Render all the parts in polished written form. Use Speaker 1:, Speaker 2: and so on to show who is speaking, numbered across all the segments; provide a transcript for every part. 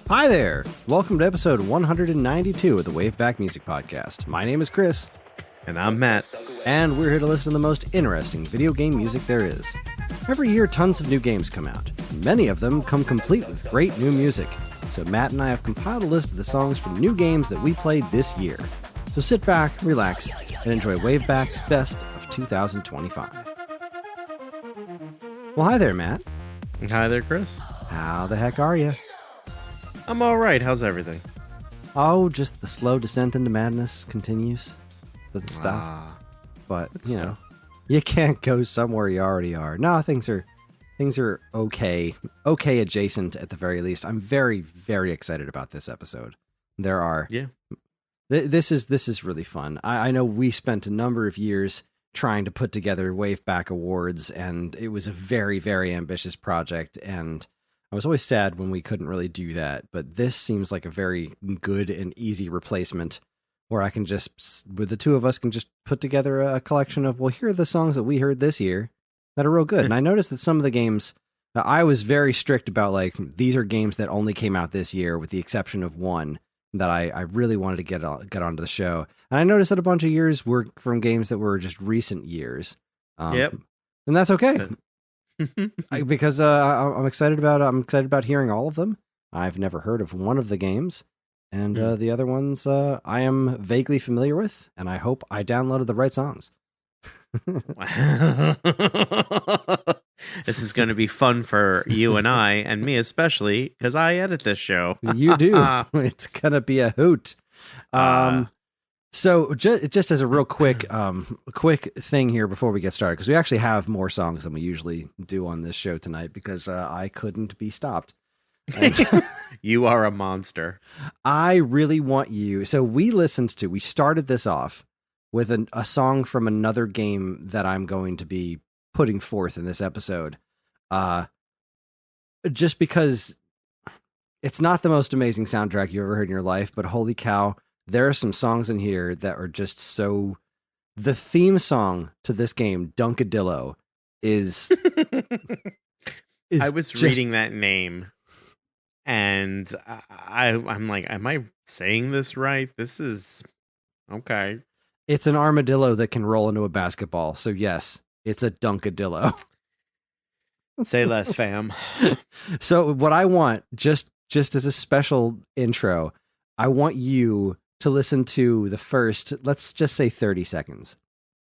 Speaker 1: Hi there! Welcome to episode 192 of the WaveBack Music Podcast. My name is Kris.
Speaker 2: And I'm Matt.
Speaker 1: And we're here to listen to the most interesting video game music there is. Every year, tons of new games come out. Many of them come complete with great new music. So Matt and I have compiled a list of the songs from new games that we played this year. So sit back, relax, and enjoy WaveBack's best of 2025. Well, hi there, Matt.
Speaker 2: Hi there, Kris.
Speaker 1: How the heck are you?
Speaker 2: I'm all right. How's everything?
Speaker 1: Oh, just the slow descent into madness continues. Doesn't stop. But, you can't go somewhere you already are. No, things are okay. Okay adjacent at the very least. I'm very, very excited about this episode. There are...
Speaker 2: Yeah.
Speaker 1: This is really fun. I know we spent a number of years trying to put together WaveBack Awards, and it was a very, very ambitious project, and I was always sad when we couldn't really do that, but this seems like a very good and easy replacement where I can just, with the two of us, can just put together a collection of, well, here are the songs that we heard this year that are real good. And I noticed that some of the games, I was very strict about, like, these are games that only came out this year, with the exception of one that I really wanted to get onto the show. And I noticed that a bunch of years were from games that were just recent years.
Speaker 2: Yep.
Speaker 1: And that's okay. Because I'm excited about hearing all of them. I've never heard of one of the games, and the other ones I am vaguely familiar with, and I hope I downloaded the right songs.
Speaker 2: This is going to be fun for you and I, and me especially, because I edit this show.
Speaker 1: You do. It's going to be a hoot. So just as a real quick thing here before we get started, because we actually have more songs than we usually do on this show tonight, because I couldn't be stopped.
Speaker 2: You are a monster.
Speaker 1: I really want you. So we started this off with a song from another game that I'm going to be putting forth in this episode. Just because it's not the most amazing soundtrack you ever heard in your life, but holy cow, there are some songs in here that are just so... The theme song to this game, Dunkadillo, is
Speaker 2: I was reading that name, and I'm like, am I saying this right? This is... Okay.
Speaker 1: It's an armadillo that can roll into a basketball, so yes, it's a Dunkadillo.
Speaker 2: Say less, fam.
Speaker 1: So what I want, just as a special intro, I want you to listen to the first, let's just say 30 seconds.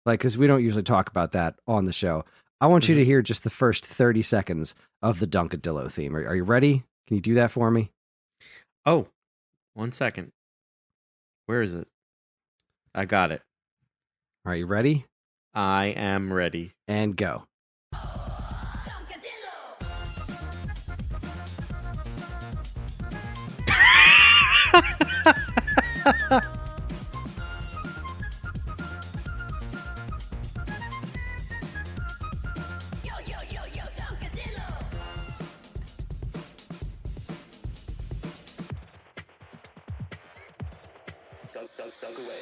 Speaker 1: Like, because we don't usually talk about that on the show. I want you to hear just the first 30 seconds of the Dunkadillo theme. Are you ready? Can you do that for me?
Speaker 2: Oh, 1 second. Where is it? I got it.
Speaker 1: Are you ready?
Speaker 2: I am ready.
Speaker 1: And go.
Speaker 3: Dunk away.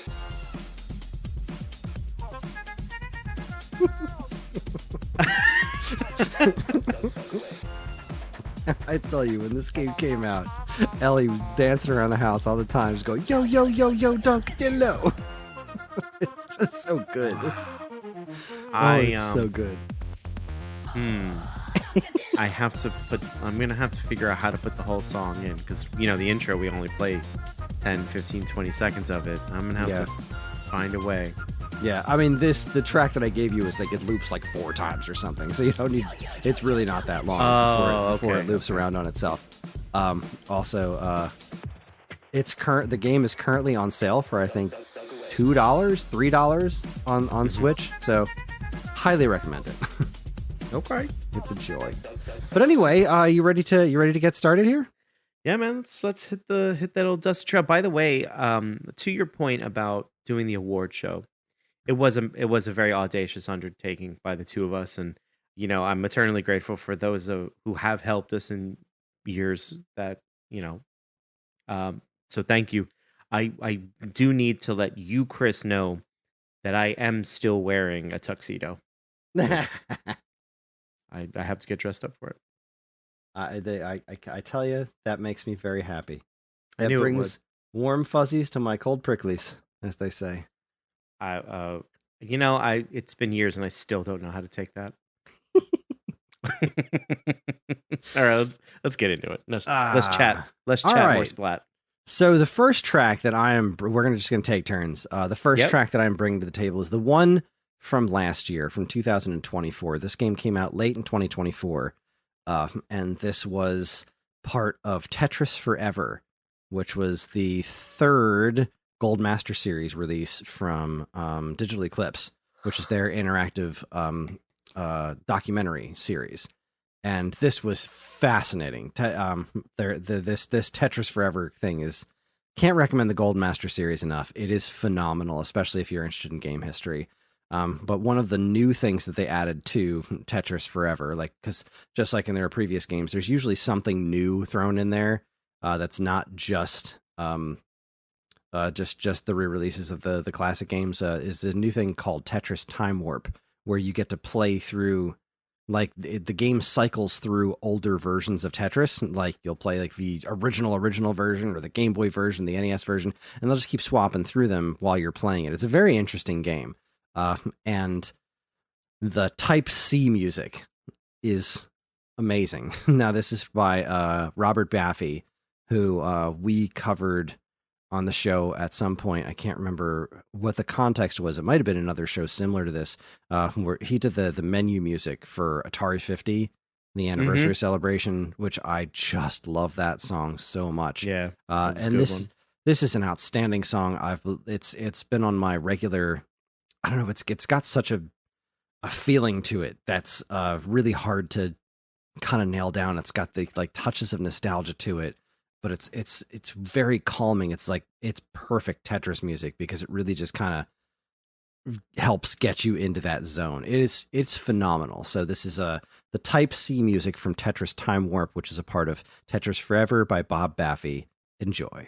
Speaker 1: I tell you, when this game came out, Ellie was dancing around the house all the time, just going, yo, yo, yo, yo, Dunkadillo. It's just so good. It's so good.
Speaker 2: I'm going to have to figure out how to put the whole song in, because, the intro, we only play 10, 15, 20 seconds of it. I'm going to have to find a way.
Speaker 1: Yeah, I mean, the track that I gave you is like it loops like 4 times or something, so you don't need. It's really not that long before it loops around on itself. Also, the game is currently on sale for I think $2, $3 on Switch, so highly recommend it.
Speaker 2: Okay,
Speaker 1: it's a joy. But anyway, you ready to get started here?
Speaker 2: Yeah, man. Let's hit that old dusty trail. By the way, to your point about doing the award show. It was a very audacious undertaking by the two of us, and I'm eternally grateful for those who have helped us in years that so thank you. I do need to let you, Kris, know that I am still wearing a tuxedo. I have to get dressed up for it.
Speaker 1: I tell you, that makes me very happy.
Speaker 2: I
Speaker 1: That
Speaker 2: knew it would.
Speaker 1: brings warm fuzzies to my cold pricklies, as they say.
Speaker 2: I you know, I it's been years and I still don't know how to take that. All right, let's get into it. Let's chat.
Speaker 1: Ah,
Speaker 2: Let's
Speaker 1: all
Speaker 2: chat more
Speaker 1: right.
Speaker 2: splat.
Speaker 1: So the first track that we're just gonna take turns. The first
Speaker 2: Yep.
Speaker 1: track that I'm bringing to the table is the one from last year, from 2024. This game came out late in 2024, and this was part of Tetris Forever, which was the third Gold Master Series release from Digital Eclipse, which is their interactive documentary series. And this was fascinating. This Tetris Forever thing is can't recommend the Gold Master series enough. It is phenomenal, especially if you're interested in game history. But one of the new things that they added to Tetris Forever, like because just like in their previous games, there's usually something new thrown in there that's not just just the re-releases of the classic games. Is a new thing called Tetris Time Warp, where you get to play through like the game cycles through older versions of Tetris. Like you'll play like the original version or the Game Boy version, the NES version, and they'll just keep swapping through them while you're playing it. It's a very interesting game, and the Type C music is amazing. Now this is by Robert Baffy, who we covered on the show at some point. I can't remember what the context was. It might have been another show similar to this, where he did the menu music for Atari 50, the
Speaker 2: Mm-hmm.
Speaker 1: anniversary celebration, which I just love that song so much.
Speaker 2: Yeah, that was a
Speaker 1: And
Speaker 2: good one.
Speaker 1: this is an outstanding song. It's been on my regular. I don't know. It's got such a feeling to it that's really hard to kind of nail down. It's got the like touches of nostalgia to it, but it's very calming. It's like it's perfect Tetris music because it really just kind of helps get you into that zone. It's phenomenal. So this is the Type C music from Tetris Time Warp, which is a part of Tetris Forever by Bob Baffy. Enjoy.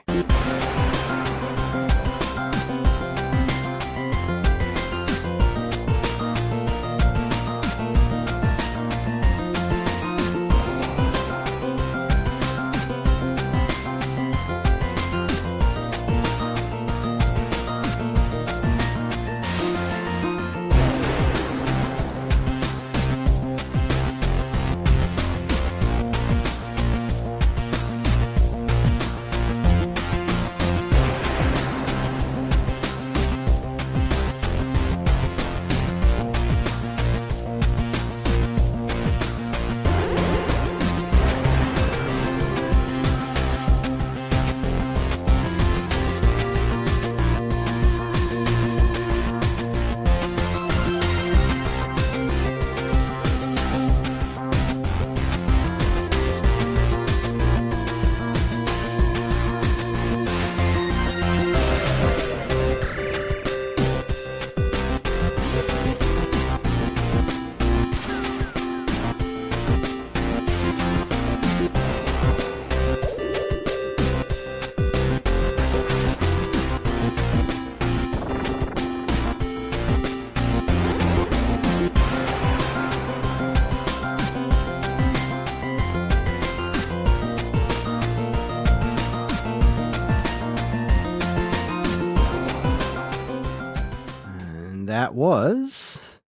Speaker 1: That was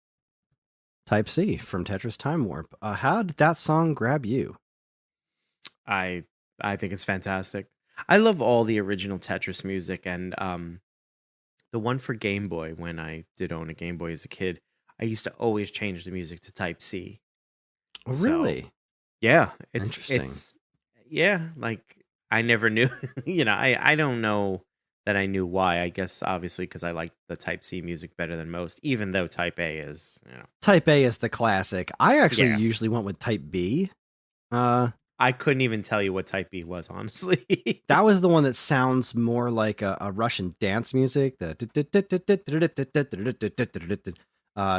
Speaker 1: Type C from Tetris Time Warp. How did that song grab you?
Speaker 2: I I think it's fantastic. I love all the original Tetris music and the one for Game Boy when I did own a Game Boy as a kid. I used to always change the music to Type C.
Speaker 1: Oh,
Speaker 2: So,
Speaker 1: really?
Speaker 2: yeah,
Speaker 1: Interesting.
Speaker 2: yeah, like I never knew, I don't know that I knew why. I guess obviously because I like the Type C music better than most, even though Type A is.
Speaker 1: Type A is the classic. I actually
Speaker 2: Yeah.
Speaker 1: usually went with Type B. Uh,
Speaker 2: I couldn't even tell you what Type B was, honestly.
Speaker 1: that was the one that sounds more like a Russian dance music. The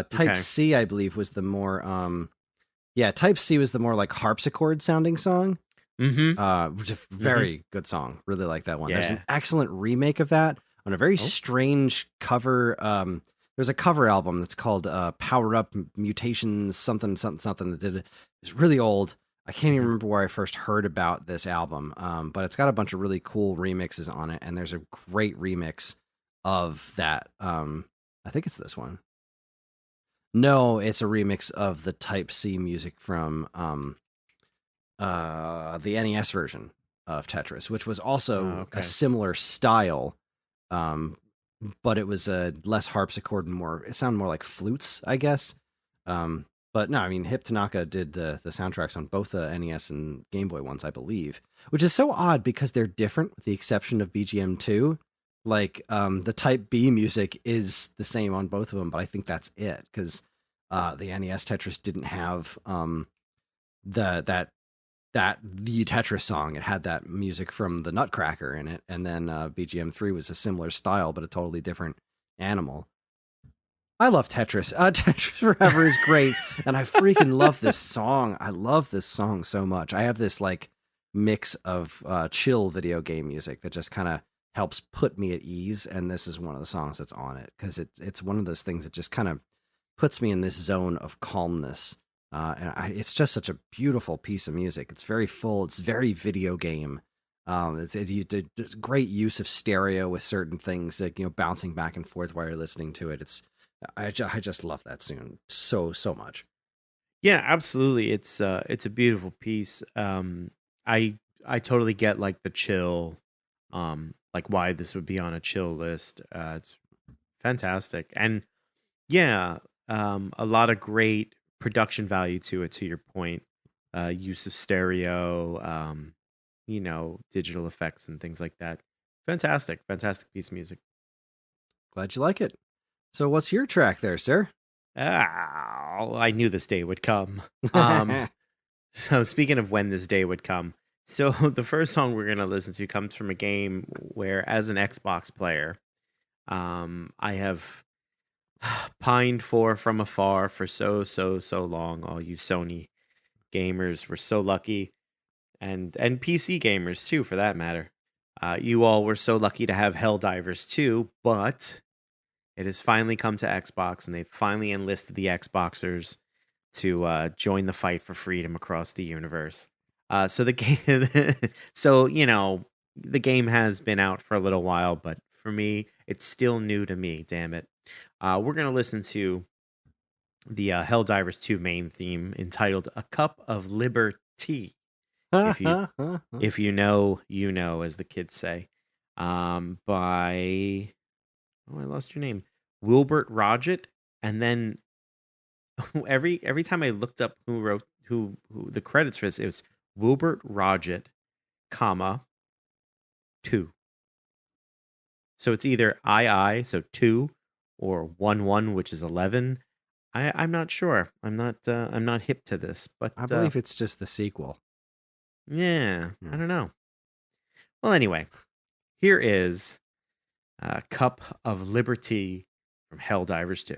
Speaker 1: Type
Speaker 2: Okay.
Speaker 1: C, I believe, was the more yeah. Type C was the more like harpsichord sounding song.
Speaker 2: Mm-hmm.
Speaker 1: Which is a
Speaker 2: Mm-hmm.
Speaker 1: very good song. Really like that one. There's an
Speaker 2: Yeah.
Speaker 1: excellent remake of that on a very
Speaker 2: Oh.
Speaker 1: strange cover. There's a cover album that's called Power Up Mutations something something something that did it. It's really old. I can't even
Speaker 2: Mhm.
Speaker 1: remember where I first heard about this album, but it's got a bunch of really cool remixes on it, and there's a great remix of that. I think it's this one. No, it's a remix of the Type C music from the NES version of Tetris, which was
Speaker 2: Oh,
Speaker 1: also a
Speaker 2: okay.
Speaker 1: similar style, um, but it was a less harpsichord and more. It sounded more like flutes, I guess. Um, but no, I mean, Hip Tanaka did the soundtracks on both the NES and Game Boy ones, I believe, which is so odd because they're different, with the exception of BGM two. Like the Type B music is the same on both of them, but I think that's it because the NES Tetris didn't have the the Tetris song. It had that music from the Nutcracker in it, and then BGM3 was a similar style but a totally different animal. I love Tetris. Tetris Forever is great, and I freaking love this song. I love this song so much. I have this like mix of chill video game music that just kind of helps put me at ease, and this is one of the songs that's on it because it's one of those things that just kind of puts me in this zone of calmness. It's just such a beautiful piece of music. It's very full. It's very video game. You did great use of stereo with certain things, like bouncing back and forth while you're listening to it. I just love that tune so much.
Speaker 2: Yeah, absolutely. It's a beautiful piece. I I totally get like the chill, like why this would be on a chill list. It's fantastic, and yeah, a lot of great production value to it. To your point, use of stereo, digital effects and things like that. Fantastic, fantastic piece of music.
Speaker 1: Glad you like it. So, what's your track there, sir?
Speaker 2: Ah, I knew this day would come. Um, So speaking of when this day would come, so the first song we're gonna listen to comes from a game where, as an Xbox player, I have pined for from afar for so long. All you Sony gamers were so lucky, and PC gamers too, for that matter. You all were so lucky to have Helldivers too, but it has finally come to Xbox, and they've finally enlisted the Xboxers to join the fight for freedom across the universe. So the game, so the game has been out for a little while, but for me, it's still new to me. Damn it! We're gonna listen to the Helldivers 2 main theme entitled "A Cup of Liberty." If you if you know, you know, as the kids say. By I lost your name, Wilbert Rodgett, and then every time I looked up who wrote who the credits for this, it was Wilbert Rodgett, comma 2. So it's either so 2, or 1, which is 11. I'm not sure. I'm not hip to this, but
Speaker 1: I believe it's just the sequel.
Speaker 2: yeah, I
Speaker 1: Hmm.
Speaker 2: don't know. Well, anyway, here is Cup of Liberty from Helldivers 2.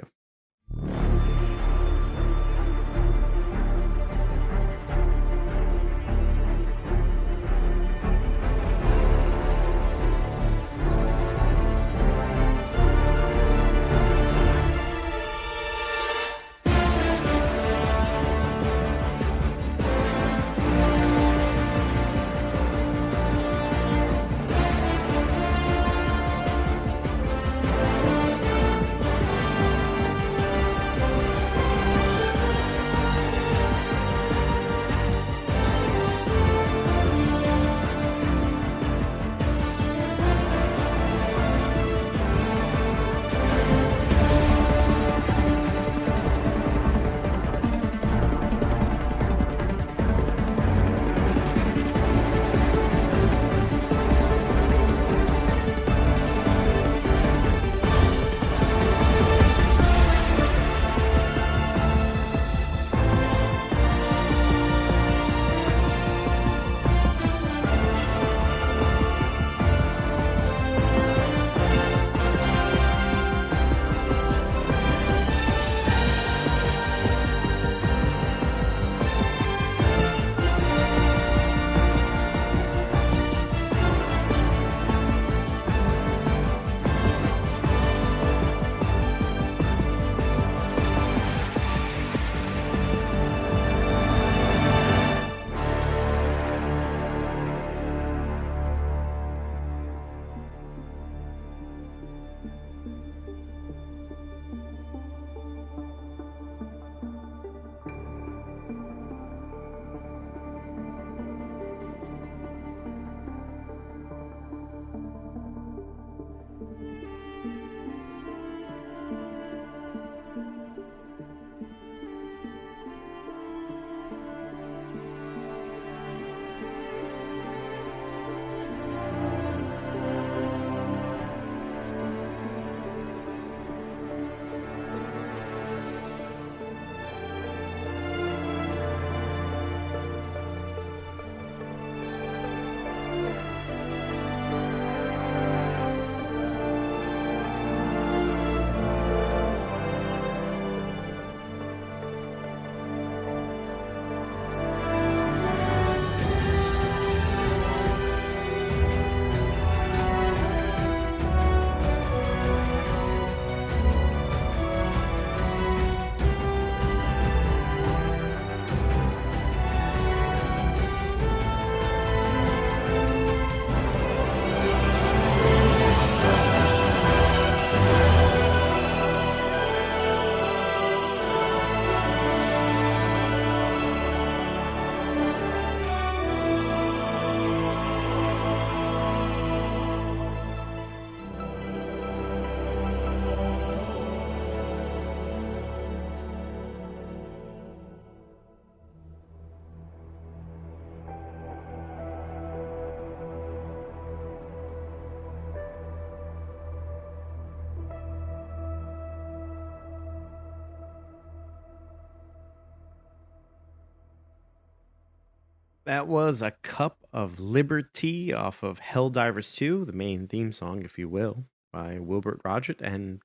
Speaker 2: That was A Cup of Liberty off of Helldivers 2, the main theme song, if you will, by Wilbert Rodgett, and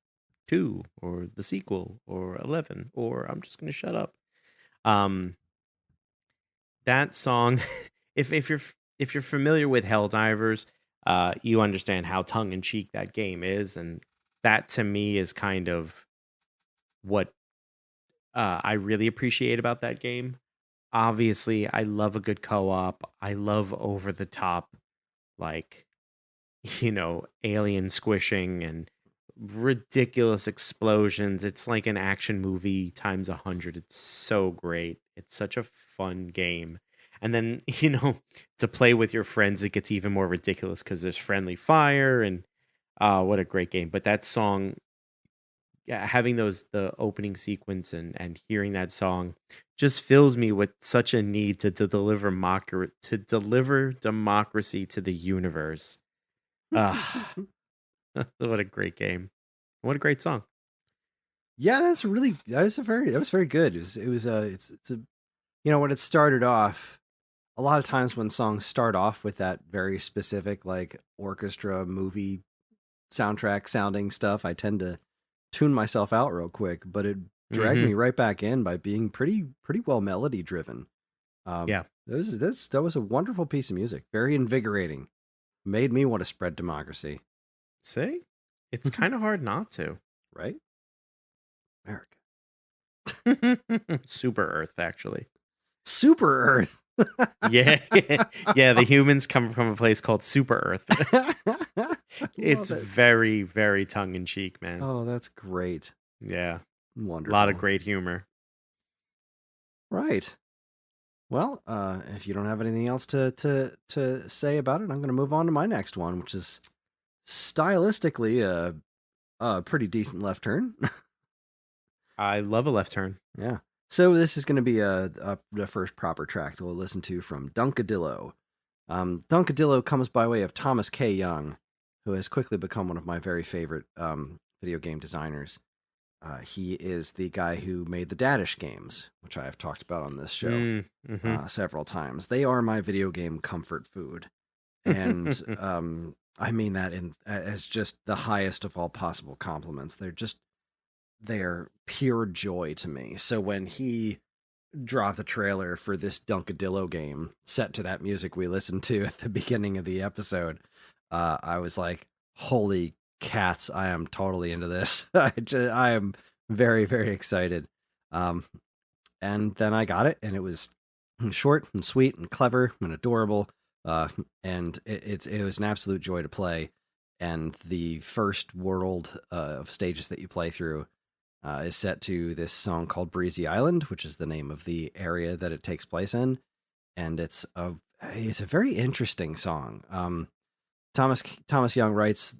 Speaker 2: 2, or the sequel, or 11, or I'm just going to shut up. Um, that song, if you're familiar with Helldivers, you understand how tongue in cheek that game is, and that to me is kind of what I really appreciate about that game. Obviously, I love a good co-op. I love over the top, like, alien squishing and ridiculous explosions. It's like an action movie times 100. It's so great. It's such a fun game. And then, to play with your friends, it gets even more ridiculous because there's friendly fire, and what a great game. But that song, yeah, having the opening sequence and hearing that song just fills me with such a need to deliver democracy to the universe. Ah, what a great game. What a great song.
Speaker 1: Yeah, that was very good. It's a, when it started off, a lot of times when songs start off with that very specific like orchestra movie soundtrack sounding stuff, I tend to tune myself out real quick, but it dragged
Speaker 2: Mm-hmm.
Speaker 1: me right back in by being pretty well melody driven.
Speaker 2: Yeah.
Speaker 1: That was a wonderful piece of music, very invigorating. Made me want to spread democracy,
Speaker 2: See? It's kind of hard not to.
Speaker 1: right? America.
Speaker 2: Super Earth, actually.
Speaker 1: Super Earth.
Speaker 2: Yeah. Yeah, the humans come from a place called Super Earth. It's
Speaker 1: Love it.
Speaker 2: very, very tongue in cheek, man.
Speaker 1: Oh, that's great.
Speaker 2: Yeah. A lot of
Speaker 1: Wonderful.
Speaker 2: great humor.
Speaker 1: Right. Well, if you don't have anything else to say about it, I'm going to move on to my next one, which is stylistically a pretty decent left turn.
Speaker 2: I love a left turn.
Speaker 1: Yeah. So this is going to be the first proper track that we'll listen to from Dunkadillo. Dunkadillo comes by way of Thomas K. Young, who has quickly become one of my very favorite video game designers. He is the guy who made the Dadish games, which I have talked about on this show
Speaker 2: Mm-hmm.
Speaker 1: several times. They are my video game comfort food, and I mean that as just the highest of all possible compliments. They're pure joy to me. So when he dropped the trailer for this Dunkadillo game set to that music we listened to at the beginning of the episode, I was like, holy cats, I am totally into this. I am very, very excited. And then I got it, and it was short and sweet and clever and adorable. And it was an absolute joy to play. And the first world of stages that you play through is set to this song called Breezy Island, which is the name of the area that it takes place in. And it's a very interesting song. Thomas Young writes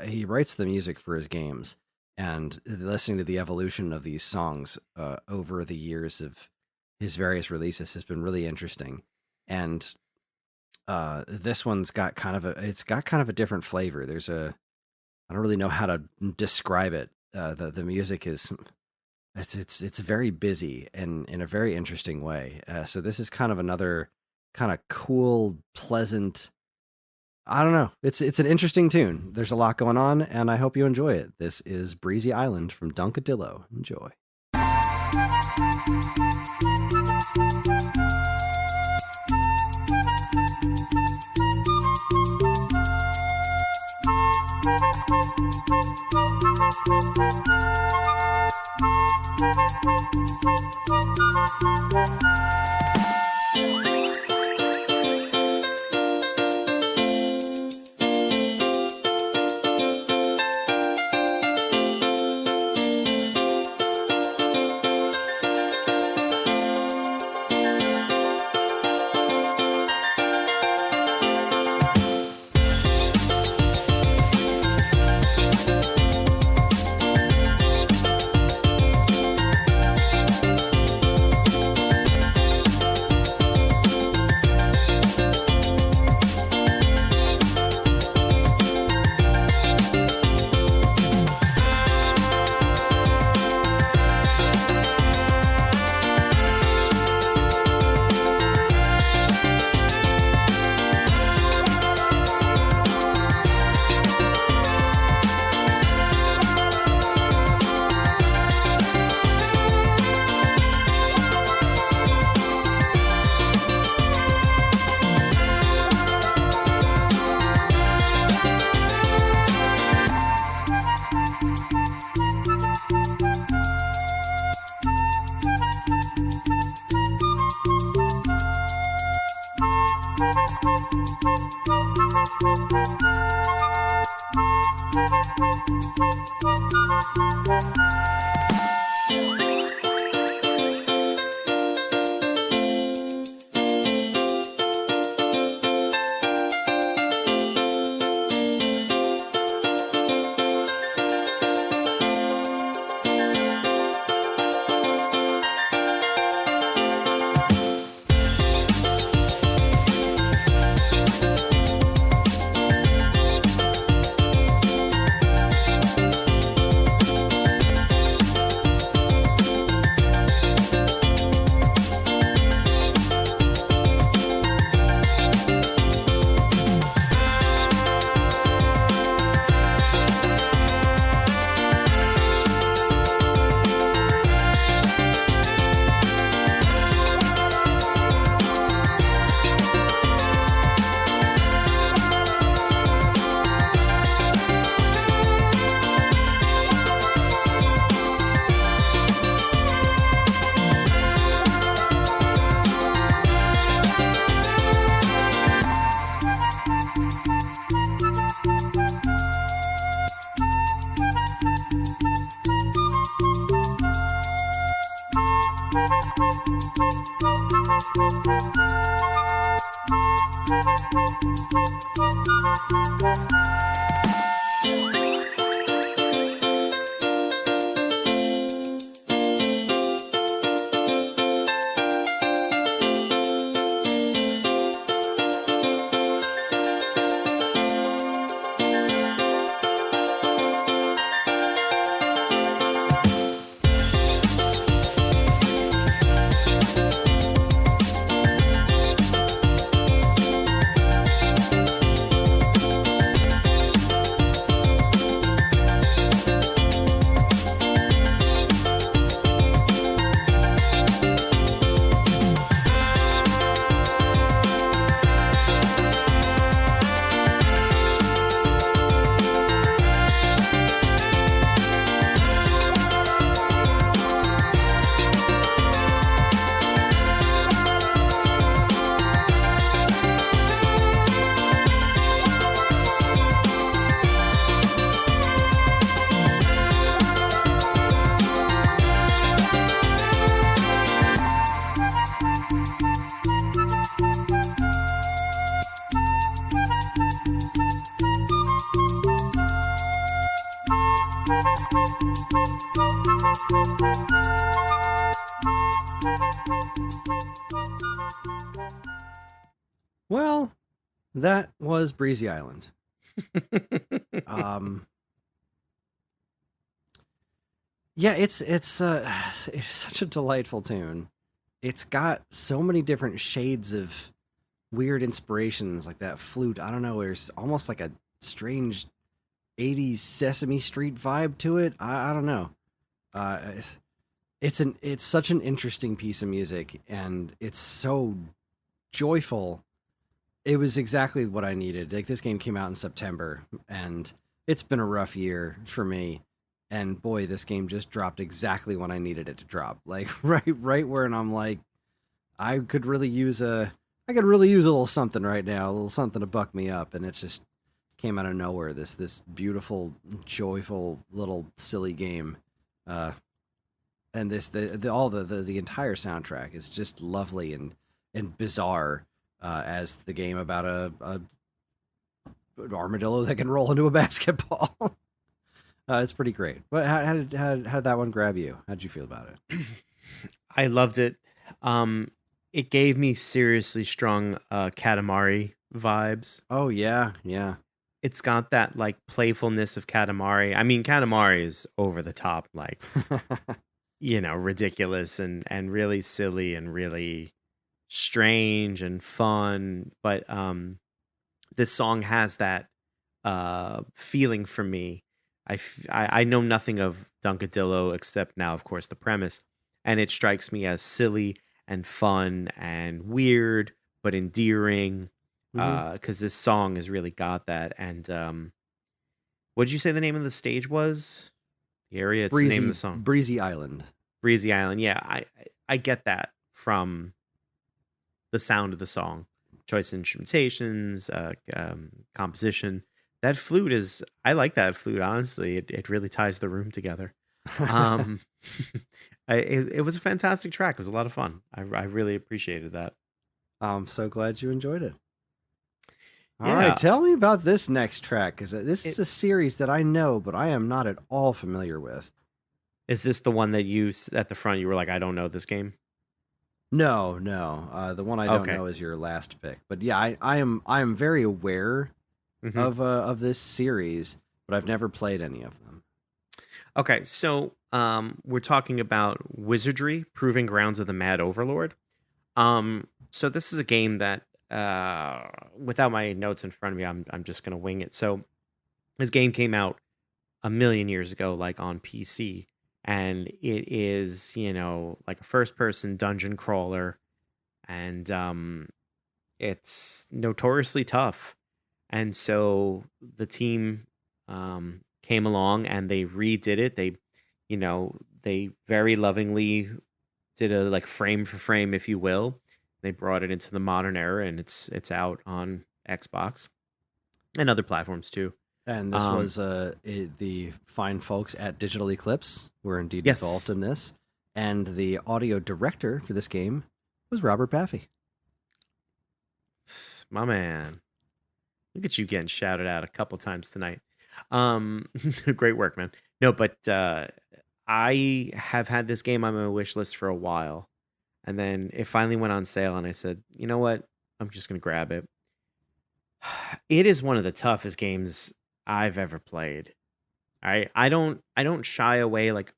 Speaker 1: he writes the music for his games, and listening to the evolution of these songs over the years of his various releases has been really interesting. And this one's got kind of a different flavor. I don't really know how to describe it. The music is it's very busy and in a very interesting way. So this is kind of another kind of cool, pleasant. I don't know. It's an interesting tune. There's a lot going on, and I hope you enjoy it. This is Breezy Island from Dunkadillo. Enjoy. Well, that was Breezy Island. Um, yeah, it's such a delightful tune. It's got so many different shades of weird inspirations, like that flute. I don't know. There's almost like a strange '80s Sesame Street vibe to it. I don't know. Uh, it's such an interesting piece of music, and it's so joyful. It was exactly what I needed. Like, this game came out in September, and it's been a rough year for me. And boy, this game just dropped exactly when I needed it to drop. Like right where, and I'm like, I could really use I could really use a little something right now, a little something to buck me up. And it just came out of nowhere. This beautiful, joyful little silly game. And the entire soundtrack is just lovely and bizarre, as the game about a armadillo that can roll into a basketball. It's pretty great. But how did that one grab you? How'd you feel about it?
Speaker 2: I loved it. It gave me seriously strong Katamari vibes.
Speaker 1: Oh yeah, yeah.
Speaker 2: It's got that like playfulness of Katamari. I mean, Katamari is over the top, like ridiculous and really silly and really strange and fun. But this song has that feeling for me. I know nothing of Dunkadillo except now, of course, the premise, and it strikes me as silly and fun and weird but endearing, because this song has really got that. And what did you say the name of the stage was? The area? It's the name of the song.
Speaker 1: Breezy Island.
Speaker 2: Breezy Island. Yeah, I get that from the sound of the song. choice instrumentations, composition. That flute is, I like that flute, honestly. It really ties the room together. Um, it was a fantastic track. It was a lot of fun. I really appreciated that.
Speaker 1: I'm so glad you enjoyed it. All right,
Speaker 2: Yeah.
Speaker 1: tell me about this next track, because this is
Speaker 2: It,
Speaker 1: a series that I know, but I am not at all familiar with.
Speaker 2: is this the one that at the front, you were like, I don't know this game?
Speaker 1: No, no. The one I don't
Speaker 2: Okay.
Speaker 1: know is your last pick. But yeah, I am very aware
Speaker 2: Hmm.
Speaker 1: of this series, but I've never played any of them.
Speaker 2: Okay, so we're talking about Wizardry, Proving Grounds of the Mad Overlord. So this is a game that, without my notes in front of me, I'm just gonna wing it. So this game came out a million years ago, like on PC, and it is, like a first person dungeon crawler, and it's notoriously tough. And so the team came along and they redid it. They very lovingly did a like frame for frame, if you will. They brought it into the modern era, and it's out on Xbox and other platforms too.
Speaker 1: And this
Speaker 2: Um,
Speaker 1: was the fine folks at Digital Eclipse were indeed involved
Speaker 2: yes,
Speaker 1: in this, and the audio director for this game was Robert Paffey.
Speaker 2: my man. Look at you getting shouted out a couple times tonight. Great work, man. No, but I have had this game on my wish list for a while, and then it finally went on sale, and I said, you know what? I'm just gonna grab it. It is one of the toughest games I've ever played. I don't shy away, like,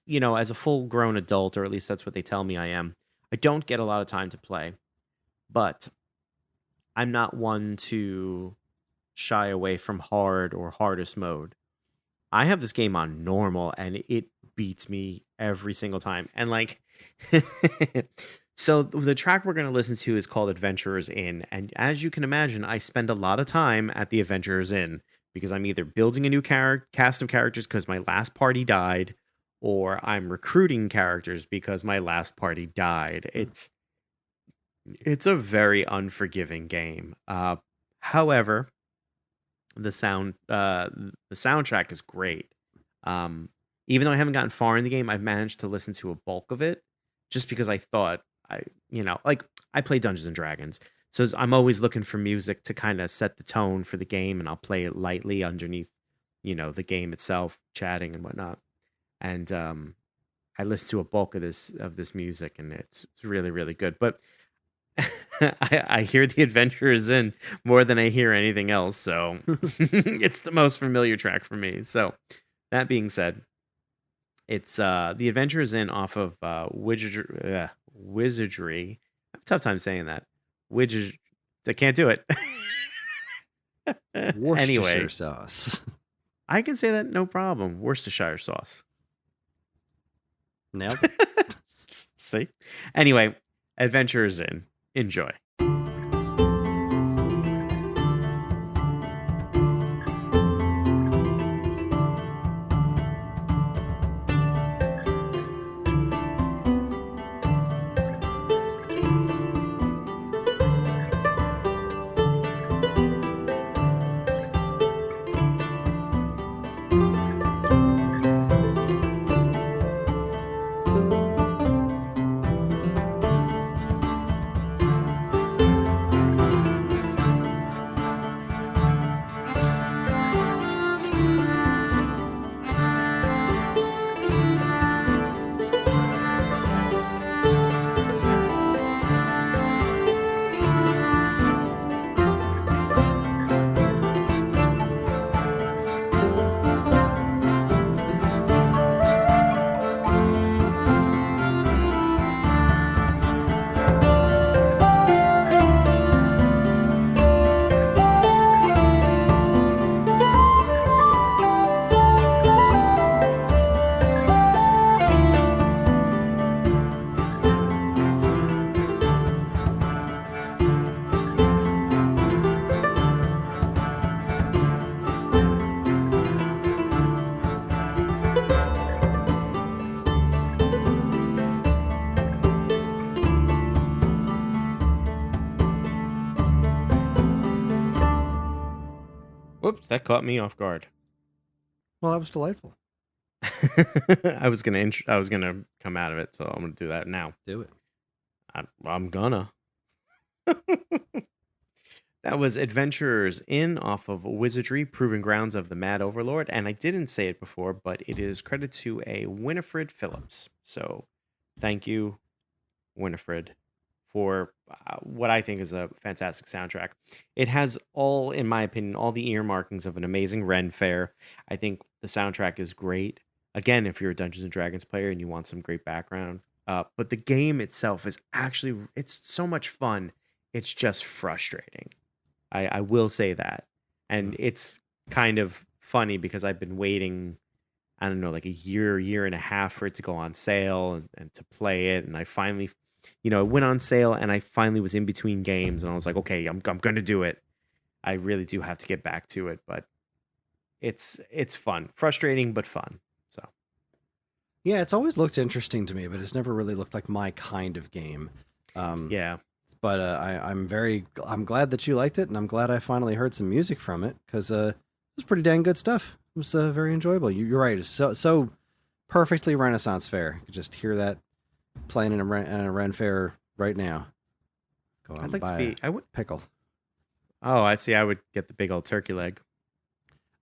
Speaker 2: as a full grown adult, or at least that's what they tell me I am. I don't get a lot of time to play, but I'm not one to shy away from hard or hardest mode. I have this game on normal and it beats me every single time. And like, so the track we're going to listen to is called Adventurers Inn. And as you can imagine, I spend a lot of time at the Adventurers Inn because I'm either building a new cast of characters because my last party died, or I'm recruiting characters because my last party died. It's a very unforgiving game. However, the soundtrack is great. Um, Even though I haven't gotten far in the game, I've managed to listen to a bulk of it just because I thought like I play Dungeons and Dragons, so I'm always looking for music to kind of set the tone for the game, and I'll play it lightly underneath, the game itself, chatting and whatnot. And I listen to a bulk of this music, and it's really really good. But I hear the Adventurers Inn more than I hear anything else, so it's the most familiar track for me. So that being said, it's the Adventurers Inn off of Wizardry. I have a tough time saying that. Wizard, I can't do it.
Speaker 1: Worcestershire
Speaker 2: Anyway,
Speaker 1: sauce.
Speaker 2: I can say that no problem. Worcestershire sauce.
Speaker 1: Nailed it.
Speaker 2: See? Anyway, Adventurers Inn. Enjoy. Whoops, that caught me off guard.
Speaker 1: Well, that was delightful.
Speaker 2: I was gonna come out of it, so I'm gonna do that now.
Speaker 1: Do it.
Speaker 2: I'm gonna. That was Adventurers Inn off of Wizardry, Proving Grounds of the Mad Overlord. And I didn't say it before, but it is credit to a Winifred Phillips. So thank you, Winifred, for what I think is a fantastic soundtrack. It has all, in my opinion, all the earmarkings of an amazing Ren Fair. I think the soundtrack is great. Again, if you're a Dungeons & Dragons player and you want some great background. But the game itself is actually, it's so much fun. It's just frustrating. I will say that. And it's kind of funny because I've been waiting, I don't know, like a year and a half for it to go on sale and to play it. And I finally, it went on sale and I finally was in between games and I was like, okay, I'm going to do it. I really do have to get back to it, but it's fun. Frustrating, but fun. So.
Speaker 1: Yeah, it's always looked interesting to me, but it's never really looked like my kind of game.
Speaker 2: Yeah.
Speaker 1: But I'm glad that you liked it, and I'm glad I finally heard some music from it because it was pretty dang good stuff. It was very enjoyable. You're right. It's so perfectly Renaissance fair. You could just hear that playing in a Ren fair right now. Go out
Speaker 2: I'd like
Speaker 1: and
Speaker 2: to
Speaker 1: buy
Speaker 2: be. I would.
Speaker 1: pickle.
Speaker 2: Oh, I see. I would get the big old turkey leg.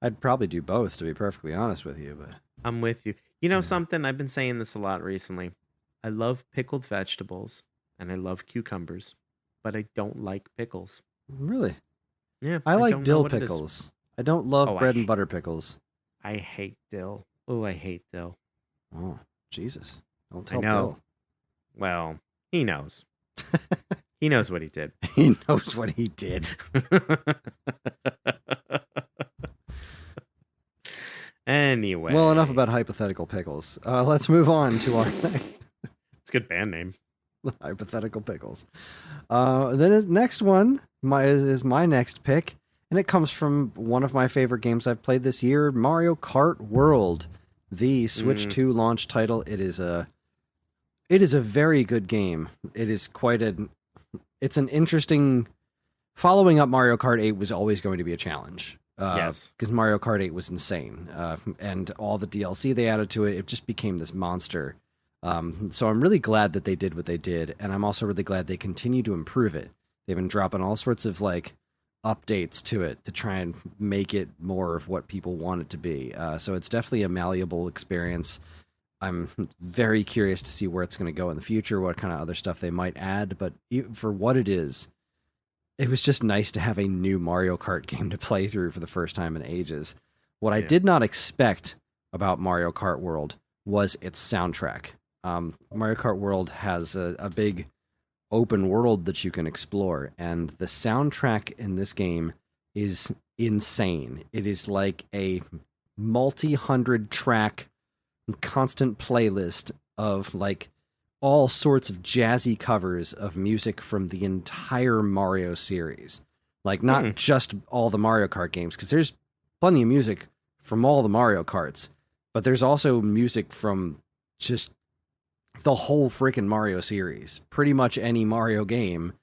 Speaker 1: I'd probably do both, to be perfectly honest with you. But
Speaker 2: I'm with you. You know something? I've been saying this a lot recently. I love pickled vegetables and I love cucumbers, but I don't like pickles.
Speaker 1: Really?
Speaker 2: Yeah.
Speaker 1: I like
Speaker 2: don't know
Speaker 1: dill
Speaker 2: what it is.
Speaker 1: pickles. I don't love bread and butter pickles.
Speaker 2: I hate dill. Oh, I hate dill.
Speaker 1: Oh, Jesus. Don't tell
Speaker 2: I know.
Speaker 1: Dill.
Speaker 2: Well, he knows. He knows what he did.
Speaker 1: He knows what he did.
Speaker 2: Anyway.
Speaker 1: Well, enough about hypothetical pickles. Let's move on to our
Speaker 2: It's a good band name.
Speaker 1: hypothetical pickles. Then his next one is my next pick, and it comes from one of my favorite games I've played this year, Mario Kart World, the Switch 2 launch title. It is a very good game. It is it's an interesting. Following up Mario Kart 8 was always going to be a challenge.
Speaker 2: Yes.
Speaker 1: Because Mario Kart 8 was insane. And all the DLC they added to it just became this monster. So I'm really glad that they did what they did. And I'm also really glad they continue to improve it. They've been dropping all sorts of updates to it to try and make it more of what people want it to be. So it's definitely a malleable experience. I'm very curious to see where it's going to go in the future, what kind of other stuff they might add. But for what it is, it was just nice to have a new Mario Kart game to play through for the first time in ages. What I did not expect about Mario Kart World was its soundtrack. Mario Kart World has a big open world that you can explore, and the soundtrack in this game is insane. It is like a multi-hundred track constant playlist of all sorts of jazzy covers of music from the entire Mario series. Not just all the Mario Kart games, because there's plenty of music from all the Mario Karts, but there's also music from just the whole freaking Mario series. Pretty much any Mario game,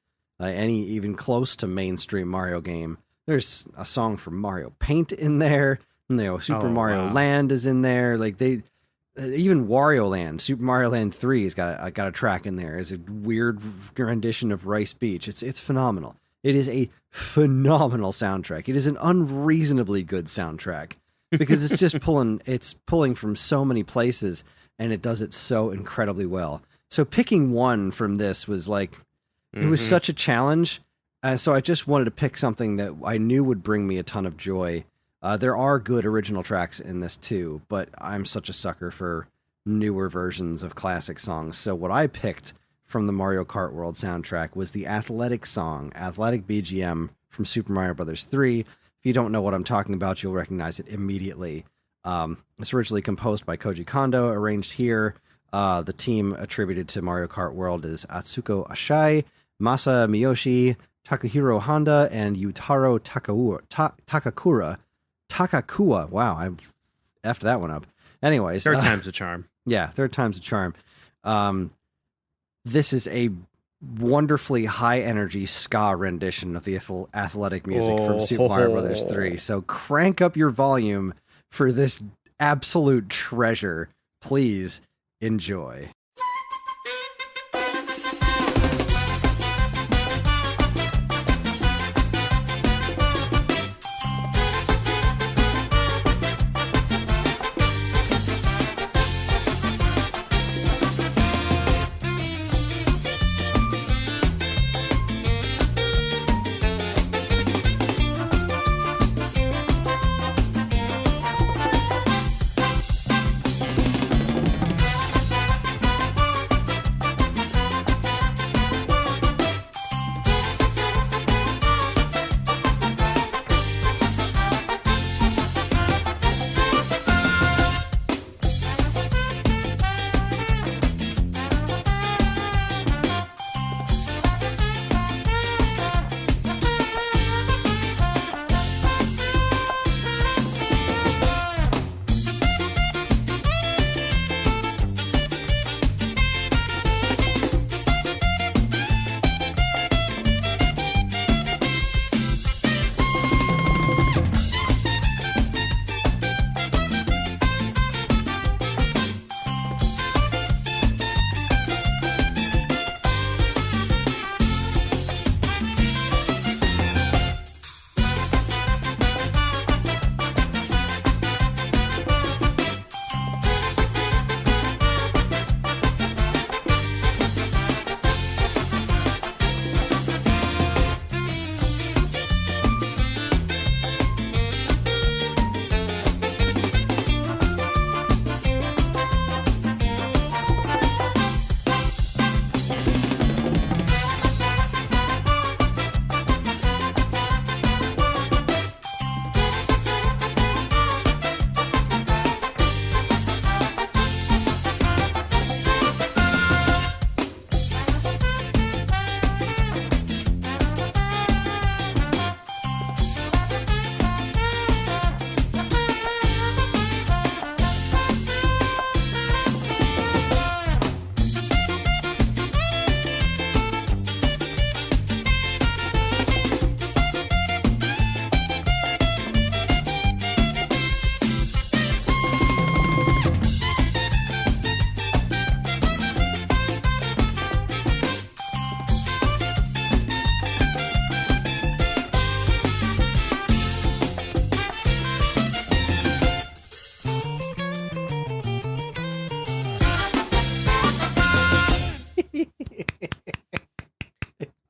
Speaker 1: any even close to mainstream Mario game, there's a song from Mario Paint in there. Super Mario Land is in there. Even Wario Land, Super Mario Land 3 has got a track in there. It's a weird rendition of Rice Beach. It's phenomenal. It is a phenomenal soundtrack. It is an unreasonably good soundtrack because it's just pulling from so many places, and it does it so incredibly well. So picking one from this was it was such a challenge. So I just wanted to pick something that I knew would bring me a ton of joy. There are good original tracks in this too, but I'm such a sucker for newer versions of classic songs. So what I picked from the Mario Kart World soundtrack was the Athletic BGM from Super Mario Bros. 3. If you don't know what I'm talking about, you'll recognize it immediately. It's originally composed by Koji Kondo, arranged here. The team attributed to Mario Kart World is Atsuko Ashai, Masa Miyoshi, Takahiro Honda, and Yutaro Takakura. Wow, I effed that one up. Anyways.
Speaker 2: Third time's a charm.
Speaker 1: Yeah, third time's a charm. This is a wonderfully high energy ska rendition of the athletic music from Super Mario Brothers 3. So crank up your volume for this absolute treasure. Please enjoy.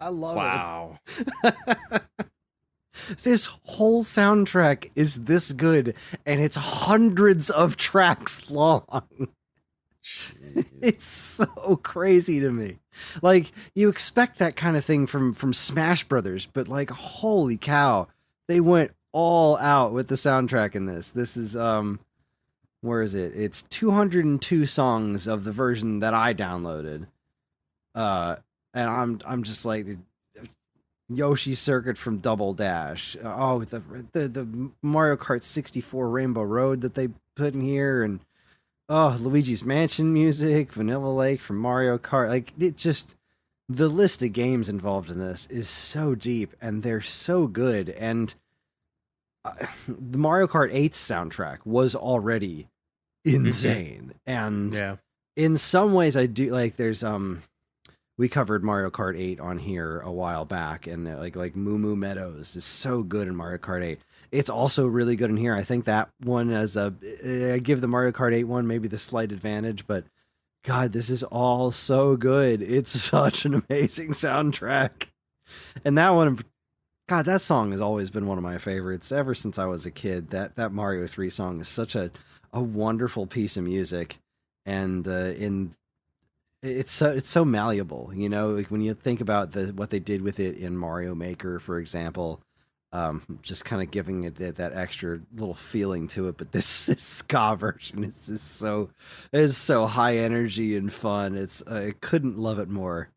Speaker 1: I love
Speaker 2: Wow.
Speaker 1: it. This whole soundtrack is this good, and it's hundreds of tracks long. It's so crazy to me. Like, you expect that kind of thing from Smash Brothers, but like, holy cow, they went all out with the soundtrack in this. This is where is it? It's 202 songs of the version that I downloaded. And I'm just like, Yoshi Circuit from Double Dash. Oh, the Mario Kart 64 Rainbow Road that they put in here, and Luigi's Mansion music, Vanilla Lake from Mario Kart. Like, it just, the list of games involved in this is so deep, and they're so good. And the Mario Kart 8's soundtrack was already insane. And
Speaker 2: Yeah.
Speaker 1: in some ways I do like, there's we covered Mario Kart 8 on here a while back, and like Moo Moo Meadows is so good in Mario Kart 8. It's also really good in here. I think that one I give the Mario Kart 8 one maybe the slight advantage, but God, this is all so good. It's such an amazing soundtrack. And that one, God, that song has always been one of my favorites ever since I was a kid. That Mario 3 song is such a wonderful piece of music, and it's so malleable, you know. Like, when you think about what they did with it in Mario Maker, for example, just kind of giving it that extra little feeling to it. But this ska version is just so high energy and fun. I couldn't love it more.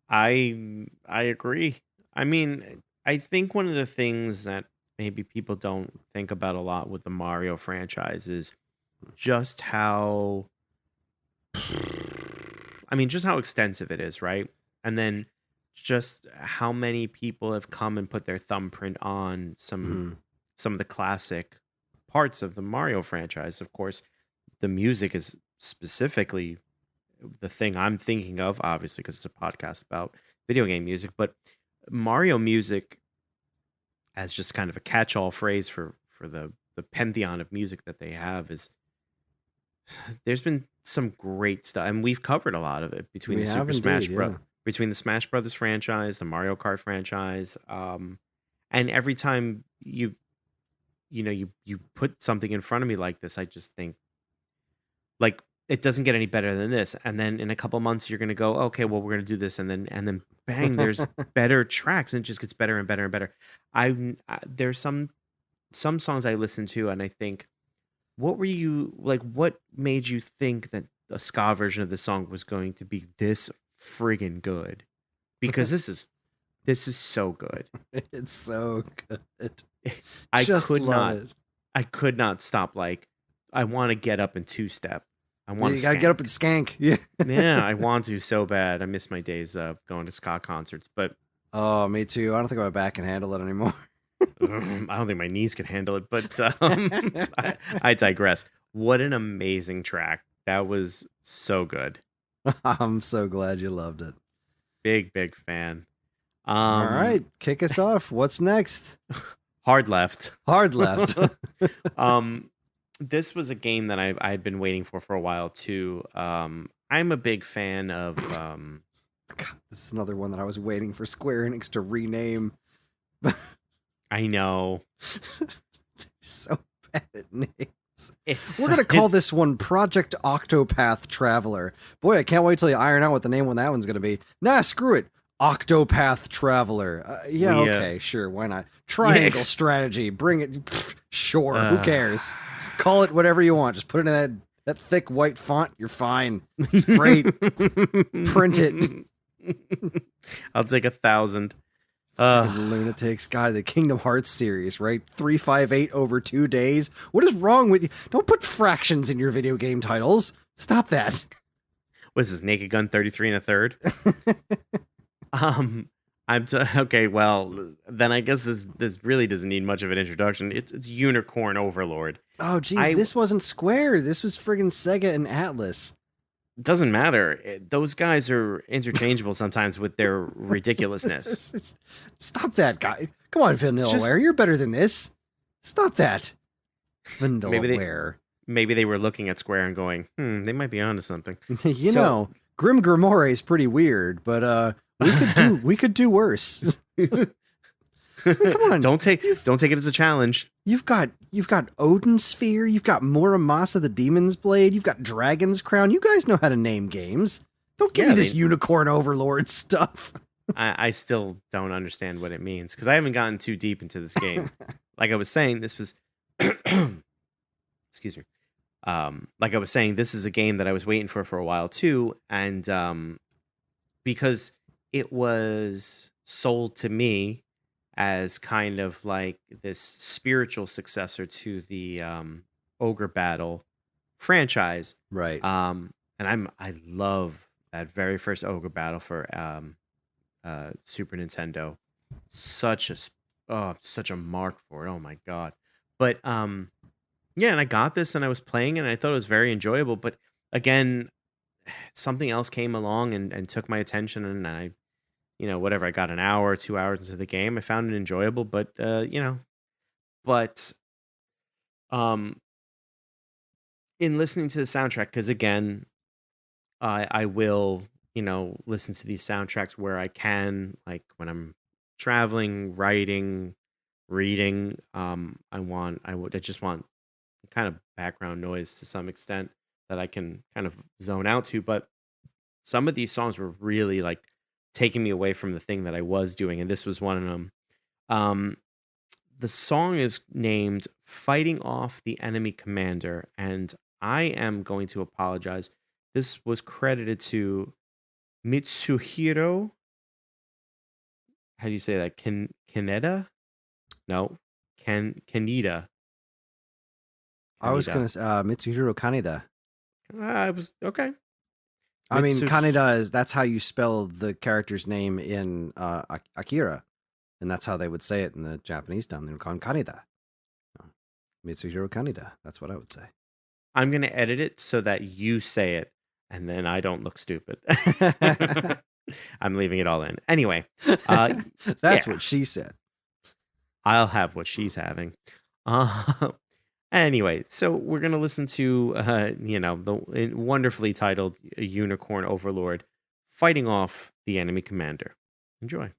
Speaker 2: I agree. I mean, I think one of the things that maybe people don't think about a lot with the Mario franchise is just how I mean, just how extensive it is, right? And then just how many people have come and put their thumbprint on
Speaker 1: Mhm.
Speaker 2: some of the classic parts of the Mario franchise. Of course, the music is specifically the thing I'm thinking of, obviously, because it's a podcast about video game music, but Mario music as just kind of a catch-all phrase for the pantheon of music that they have is there's been some great stuff, and we've covered a lot of it between
Speaker 1: We
Speaker 2: the
Speaker 1: have indeed, yeah.
Speaker 2: Between the Smash Brothers franchise, the Mario Kart franchise, and every time you put something in front of me like this, I just think like it doesn't get any better than this. And then in a couple months, you're gonna go, okay, well, we're gonna do this, and then bang, there's better tracks, and it just gets better and better and better. There's some songs I listen to, and I think, what were you like? What made you think that a ska version of the song was going to be this friggin' good? Because this is so good.
Speaker 1: It's so good.
Speaker 2: I
Speaker 1: Just
Speaker 2: could
Speaker 1: love
Speaker 2: not
Speaker 1: it.
Speaker 2: I could not stop. Like, I want to get up and two step. I
Speaker 1: Yeah,
Speaker 2: want
Speaker 1: you
Speaker 2: to
Speaker 1: gotta get up
Speaker 2: skank.
Speaker 1: and skank. Yeah.
Speaker 2: Yeah, I want to so bad. I miss my days of going to ska concerts, but
Speaker 1: Oh, me too. I don't think my back can handle it anymore.
Speaker 2: I don't think my knees can handle it. But I digress. What an amazing track! That was so good.
Speaker 1: I'm so glad you loved it.
Speaker 2: Big fan.
Speaker 1: All right, kick us off. What's next?
Speaker 2: Hard left.
Speaker 1: Hard left.
Speaker 2: This was a game that I had been waiting for a while too. I'm a big fan of
Speaker 1: God, this is another one that I was waiting for Square Enix to rename.
Speaker 2: I know.
Speaker 1: So bad at names.
Speaker 2: We're
Speaker 1: We're gonna call this one Project Octopath Traveler. Boy, I can't wait till you iron out what the name of that one's gonna be. Nah, screw it. Octopath Traveler. Yeah, okay, sure, why not? Triangle strategy. Bring it. Pfft, sure, who cares? Call it whatever you want. Just put it in that thick white font. You're fine. It's great. Print it.
Speaker 2: I'll take 1,000.
Speaker 1: Lunatics. God, the Kingdom Hearts series, right? 358 over 2 days. What is wrong with you? Don't put fractions in your video game titles. Stop that.
Speaker 2: What is this, Naked Gun 33 and a third? Okay, well, then I guess this really doesn't need much of an introduction. It's Unicorn Overlord.
Speaker 1: Oh, geez, this wasn't Square. This was friggin' Sega and Atlas.
Speaker 2: Doesn't matter. Those guys are interchangeable sometimes with their ridiculousness.
Speaker 1: Stop that, guy. Come on, Vanillaware. You're better than this. Stop that. Vanillaware.
Speaker 2: Maybe they were looking at Square and going, they might be onto something.
Speaker 1: You know, Grim Grimoire is pretty weird, but we could do worse. Come on.
Speaker 2: Don't take it as a challenge.
Speaker 1: You've got Odin Sphere, you've got Muramasa the Demon's Blade, you've got Dragon's Crown. You guys know how to name games. Don't give me this Unicorn Overlord stuff.
Speaker 2: I still don't understand what it means because I haven't gotten too deep into this game. Like I was saying, this was excuse me. Like I was saying, this is a game that I was waiting for a while too, and because it was sold to me as kind of like this spiritual successor to the Ogre Battle franchise.
Speaker 1: Right.
Speaker 2: And I love that very first Ogre Battle for Super Nintendo. Such a mark for it. Oh my god. But yeah, and I got this and I was playing and I thought it was very enjoyable, but again, something else came along and took my attention, and I whatever, I got an hour or 2 hours into the game. I found it enjoyable, but in listening to the soundtrack, because again, I will, listen to these soundtracks where I can, like when I'm traveling, writing, reading. I just want kind of background noise to some extent that I can kind of zone out to. But some of these songs were really like taking me away from the thing that I was doing, and this was one of them. The song is named "Fighting Off the Enemy Commander," and I am going to apologize. This was credited to Mitsuhiro. How do you say that? Kaneda? No, Kaneda.
Speaker 1: I was gonna say Mitsuhiro Kaneda.
Speaker 2: I was okay.
Speaker 1: I mean,
Speaker 2: Mitsuhi.
Speaker 1: Kaneda is that's how you spell the character's name in Akira, and that's how they would say it in the Japanese dub. They would call him Kaneda. Oh, Mitsuhiro Kaneda. That's what I would say.
Speaker 2: I'm gonna edit it so that you say it, and then I don't look stupid. I'm leaving it all in. Anyway,
Speaker 1: That's
Speaker 2: yeah,
Speaker 1: what she said.
Speaker 2: I'll have what she's having. Uh, anyway, so we're gonna listen to the wonderfully titled Unicorn Overlord fighting off the enemy commander. Enjoy.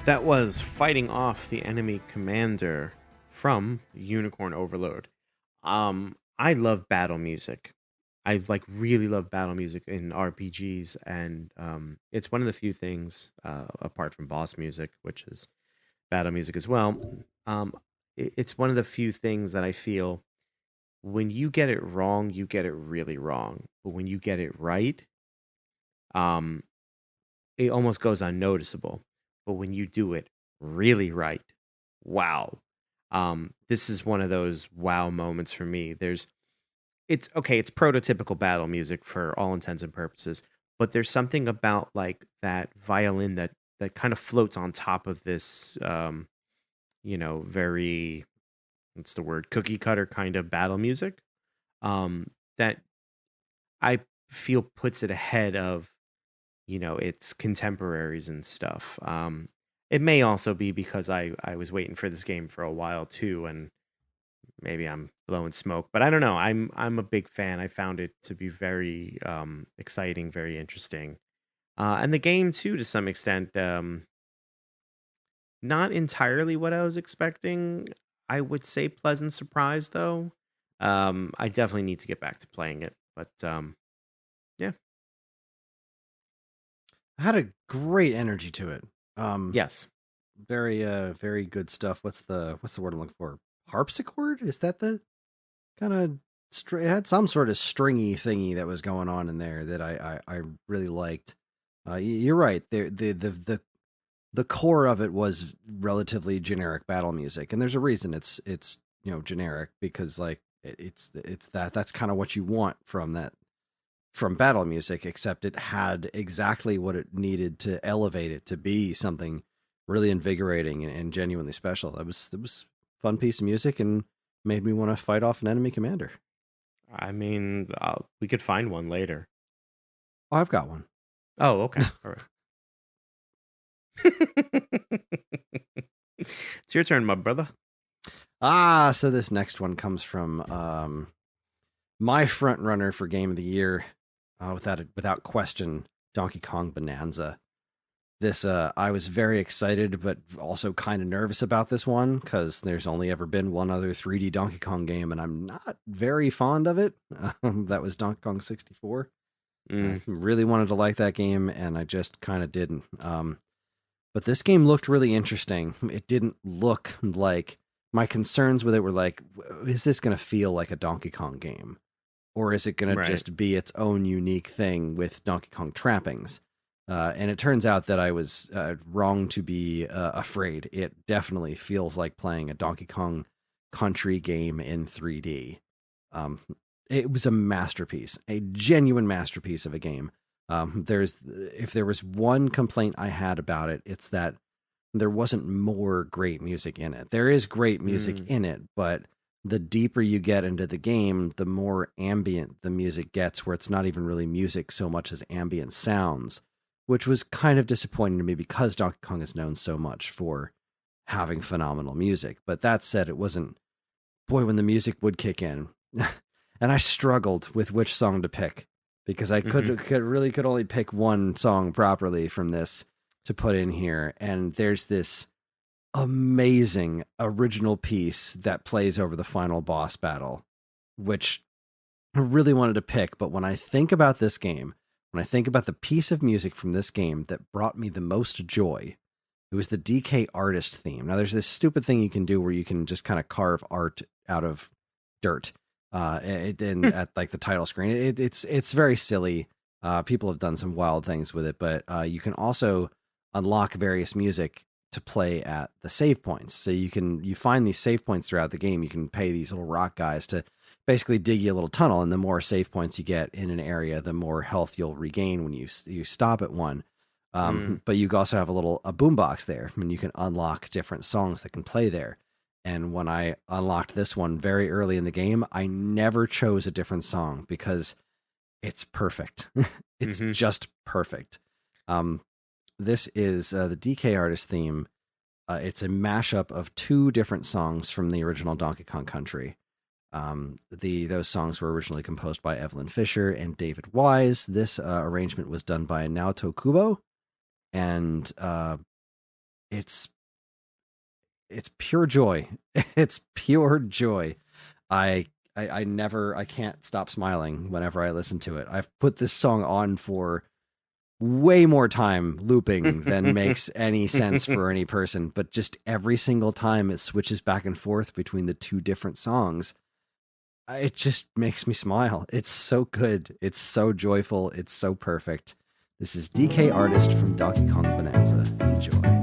Speaker 2: That was fighting off the enemy commander from Unicorn Overload. I love battle music. I like really love battle music in RPGs, and it's one of the few things, apart from boss music, which is battle music as well. Um, it's one of the few things that I feel when you get it wrong, you get it really wrong. But when you get it right, um, it almost goes unnoticeable. But when you do it really right, wow. This is one of those wow moments for me. It's okay, it's prototypical battle music for all intents and purposes, but there's something about like that violin that kind of floats on top of this very, what's the word, cookie cutter kind of battle music. That I feel puts it ahead of its contemporaries and stuff. It may also be because I was waiting for this game for a while too, and maybe I'm blowing smoke. But I don't know. I'm a big fan. I found it to be very exciting, very interesting. And the game too, to some extent, not entirely what I was expecting. I would say pleasant surprise though. I definitely need to get back to playing it, but yeah,
Speaker 1: It had a great energy to it.
Speaker 2: yes,
Speaker 1: Very good stuff. What's the word I'm looking for? Harpsichord? Is that the kind of it had some sort of stringy thingy that was going on in there that I really liked. You're right. The core of it was relatively generic battle music, and there's a reason it's generic, because like it's that's kind of what you want from battle music, except it had exactly what it needed to elevate it to be something really invigorating and genuinely special. It was fun piece of music and made me want to fight off an enemy commander.
Speaker 2: I mean, we could find one later.
Speaker 1: Oh, I've got one.
Speaker 2: Oh, okay, all right. It's your turn, my brother.
Speaker 1: So this next one comes from my front runner for game of the year, without question, Donkey Kong Bonanza. This I was very excited, but also kind of nervous about this one because there's only ever been one other 3D Donkey Kong game, and I'm not very fond of it. That was Donkey Kong 64. I really wanted to like that game, and I just kind of didn't. But this game looked really interesting. It didn't look like, my concerns with it were like, is this going to feel like a Donkey Kong game? Or is it going to just be its own unique thing with Donkey Kong trappings? And it turns out that I was wrong to be afraid. It definitely feels like playing a Donkey Kong Country game in 3D. It was a masterpiece, a genuine masterpiece of a game. If there was one complaint I had about it, it's that there wasn't more great music in it. There is great music in it, but the deeper you get into the game, the more ambient the music gets, where it's not even really music so much as ambient sounds, which was kind of disappointing to me because Donkey Kong is known so much for having phenomenal music. But that said, it wasn't, boy, when the music would kick in, and I struggled with which song to pick because I could only pick one song properly from this to put in here. And there's this amazing original piece that plays over the final boss battle, which I really wanted to pick. But when I think about this game, when I think about the piece of music from this game that brought me the most joy, it was the DK artist theme. Now, there's this stupid thing you can do where you can just kind of carve art out of dirt at like the title screen. It's very silly. People have done some wild things with it, but you can also unlock various music to play at the save points. So you find these save points throughout the game. You can pay these little rock guys to basically dig you a little tunnel, and the more save points you get in an area, the more health you'll regain when you stop at one. But you also have a boombox there, and you can unlock different songs that can play there. And when I unlocked this one very early in the game, I never chose a different song because it's perfect. It's just perfect. This is the DK artist theme. It's a mashup of two different songs from the original Donkey Kong Country. Those songs were originally composed by Evelyn Fisher and David Wise. This arrangement was done by Naoto Kubo, and it's pure joy. It's pure joy. I can't stop smiling whenever I listen to it. I've put this song on for way more time looping than makes any sense for any person, but just every single time it switches back and forth between the two different songs, it just makes me smile. It's so good. It's so joyful. It's so perfect. This is DK Artist from Donkey Kong Bonanza. Enjoy.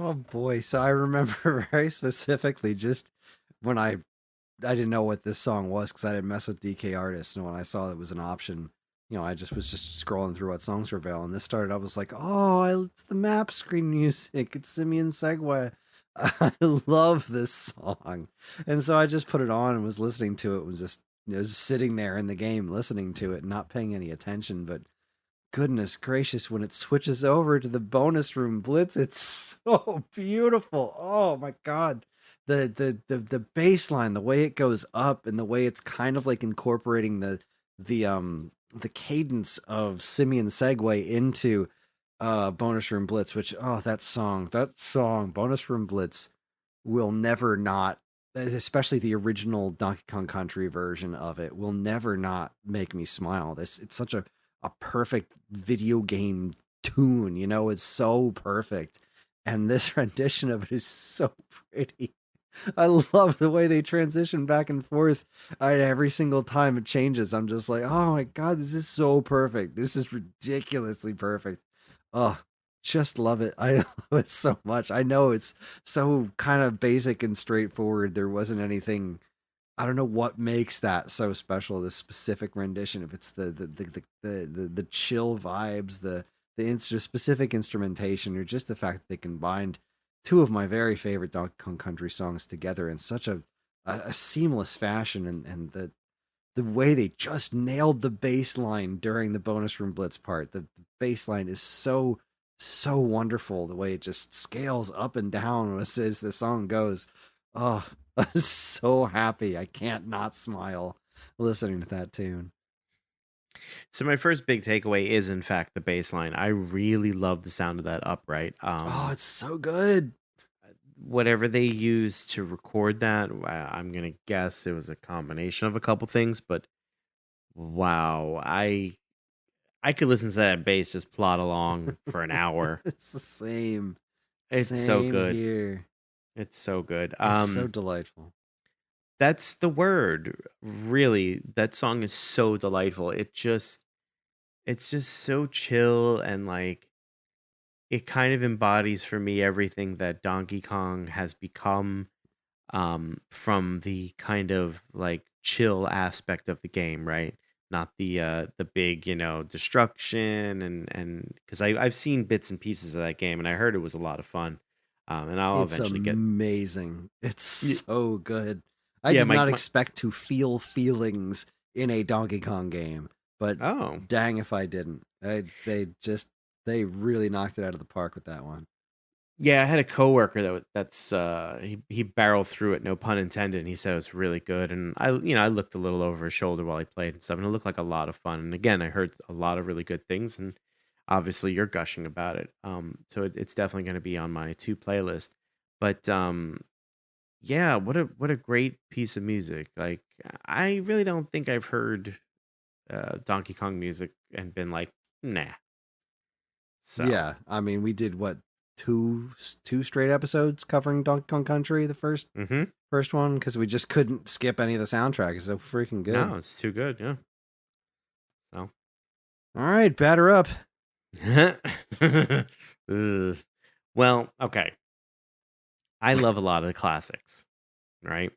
Speaker 1: Oh boy. So I remember very specifically just when I didn't know what this song was because I didn't mess with DK artists, and when I saw it was an option, I just was just scrolling through what songs were available, and this started. I was like, oh, it's the map screen music. It's Simeon Segway. I love this song, and so I just put it on and was listening to it. Was just just sitting there in the game listening to it, not paying any attention, but goodness gracious, when it switches over to the bonus room blitz, it's so beautiful. Oh my god. The bass line, the way it goes up and the way it's kind of like incorporating the cadence of Simeon Segue into bonus room blitz, which that song bonus room blitz will never not, especially the original Donkey Kong Country version of it, will never not make me smile. It's such a perfect video game tune, it's so perfect. And this rendition of it is so pretty. I love the way they transition back and forth. Every single time it changes, I'm just like, oh my god, this is so perfect. This is ridiculously perfect. Oh, just love it. I love it so much. I know it's so kind of basic and straightforward. There wasn't anything. I don't know what makes that so special. This specific rendition, if it's the chill vibes, the specific instrumentation, or just the fact that they combined two of my very favorite Donkey Kong Country songs together in such a seamless fashion, and the way they just nailed the bass line during the bonus room blitz part. The bass line is so wonderful. The way it just scales up and down as the song goes. Oh, I'm so happy. I can't not smile listening to that tune.
Speaker 2: So my first big takeaway is, in fact, the bass line. I really love the sound of that upright.
Speaker 1: Oh, it's so good.
Speaker 2: Whatever they used to record that, I'm gonna guess it was a combination of a couple things, but wow, I could listen to that bass just plod along for an hour.
Speaker 1: It's the same.
Speaker 2: It's so
Speaker 1: Same
Speaker 2: good.
Speaker 1: here.
Speaker 2: It's so good.
Speaker 1: It's so delightful.
Speaker 2: That's the word. Really, that song is so delightful. It's just so chill, and like it kind of embodies for me everything that Donkey Kong has become, from the kind of like chill aspect of the game, right? Not the big, destruction, and because I've seen bits and pieces of that game, and I heard it was a lot of fun. And I'll
Speaker 1: It's
Speaker 2: eventually get.
Speaker 1: amazing. It's
Speaker 2: Y-
Speaker 1: so good. I
Speaker 2: Yeah,
Speaker 1: did
Speaker 2: my
Speaker 1: not
Speaker 2: my.
Speaker 1: expect to feel feelings in a Donkey Kong game, but
Speaker 2: Oh,
Speaker 1: dang if I didn't. They really knocked it out of the park with that one.
Speaker 2: yeah, I had a coworker that's he barreled through it, no pun intended, and he said it was really good. And I looked a little over his shoulder while he played and stuff, and it looked like a lot of fun. And again, I heard a lot of really good things, and obviously you're gushing about it. So it's definitely going to be on my to playlist. But yeah, what a great piece of music. Like I really don't think I've heard Donkey Kong music and been like, nah. So.
Speaker 1: Yeah, I mean, we did what, two straight episodes covering Donkey Kong Country, the
Speaker 2: Mm-hmm.
Speaker 1: first one, because we just couldn't skip any of the soundtrack. It's so freaking good.
Speaker 2: No, it's too good. Yeah. So.
Speaker 1: All right, batter up.
Speaker 2: Ugh. Well, okay. I love a lot of the classics, right?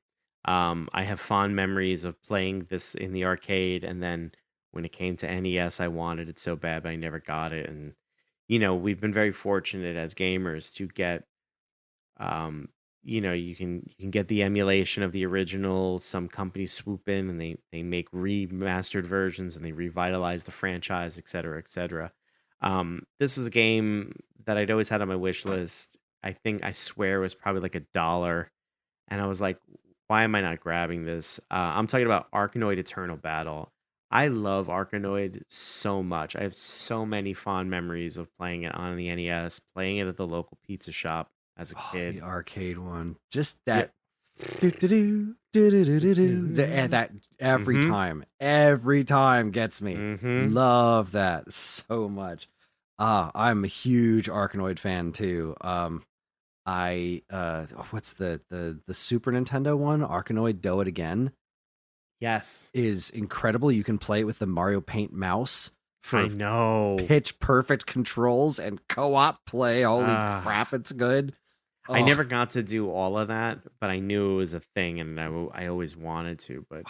Speaker 2: I have fond memories of playing this in the arcade, and then when it came to NES, I wanted it so bad, but I never got it. And we've been very fortunate as gamers to get, um, you can get the emulation of the original. Some companies swoop in and they make remastered versions and they revitalize the franchise, et cetera, et cetera. This was a game that I'd always had on my wish list. I swear it was probably like $1, and I was like, why am I not grabbing this? I'm talking about Arkanoid Eternal Battle. I love Arkanoid so much. I have so many fond memories of playing it on the NES, playing it at the local pizza shop as a
Speaker 1: Oh, the
Speaker 2: kid.
Speaker 1: arcade one. Just
Speaker 2: Yeah.
Speaker 1: that do and that
Speaker 2: Mm-hmm.
Speaker 1: every time gets me.
Speaker 2: Mm-hmm.
Speaker 1: Love that so much. I'm a huge Arkanoid fan too. I what's the Super Nintendo one? Arkanoid Do It Again
Speaker 2: Yes.
Speaker 1: is incredible. You can play it with the Mario Paint mouse
Speaker 2: I
Speaker 1: for
Speaker 2: know.
Speaker 1: pitch perfect controls and co-op play. Holy
Speaker 2: Ah,
Speaker 1: crap, it's good.
Speaker 2: I
Speaker 1: Oh,
Speaker 2: never got to do all of that, but I knew it was a thing, and I always wanted to. But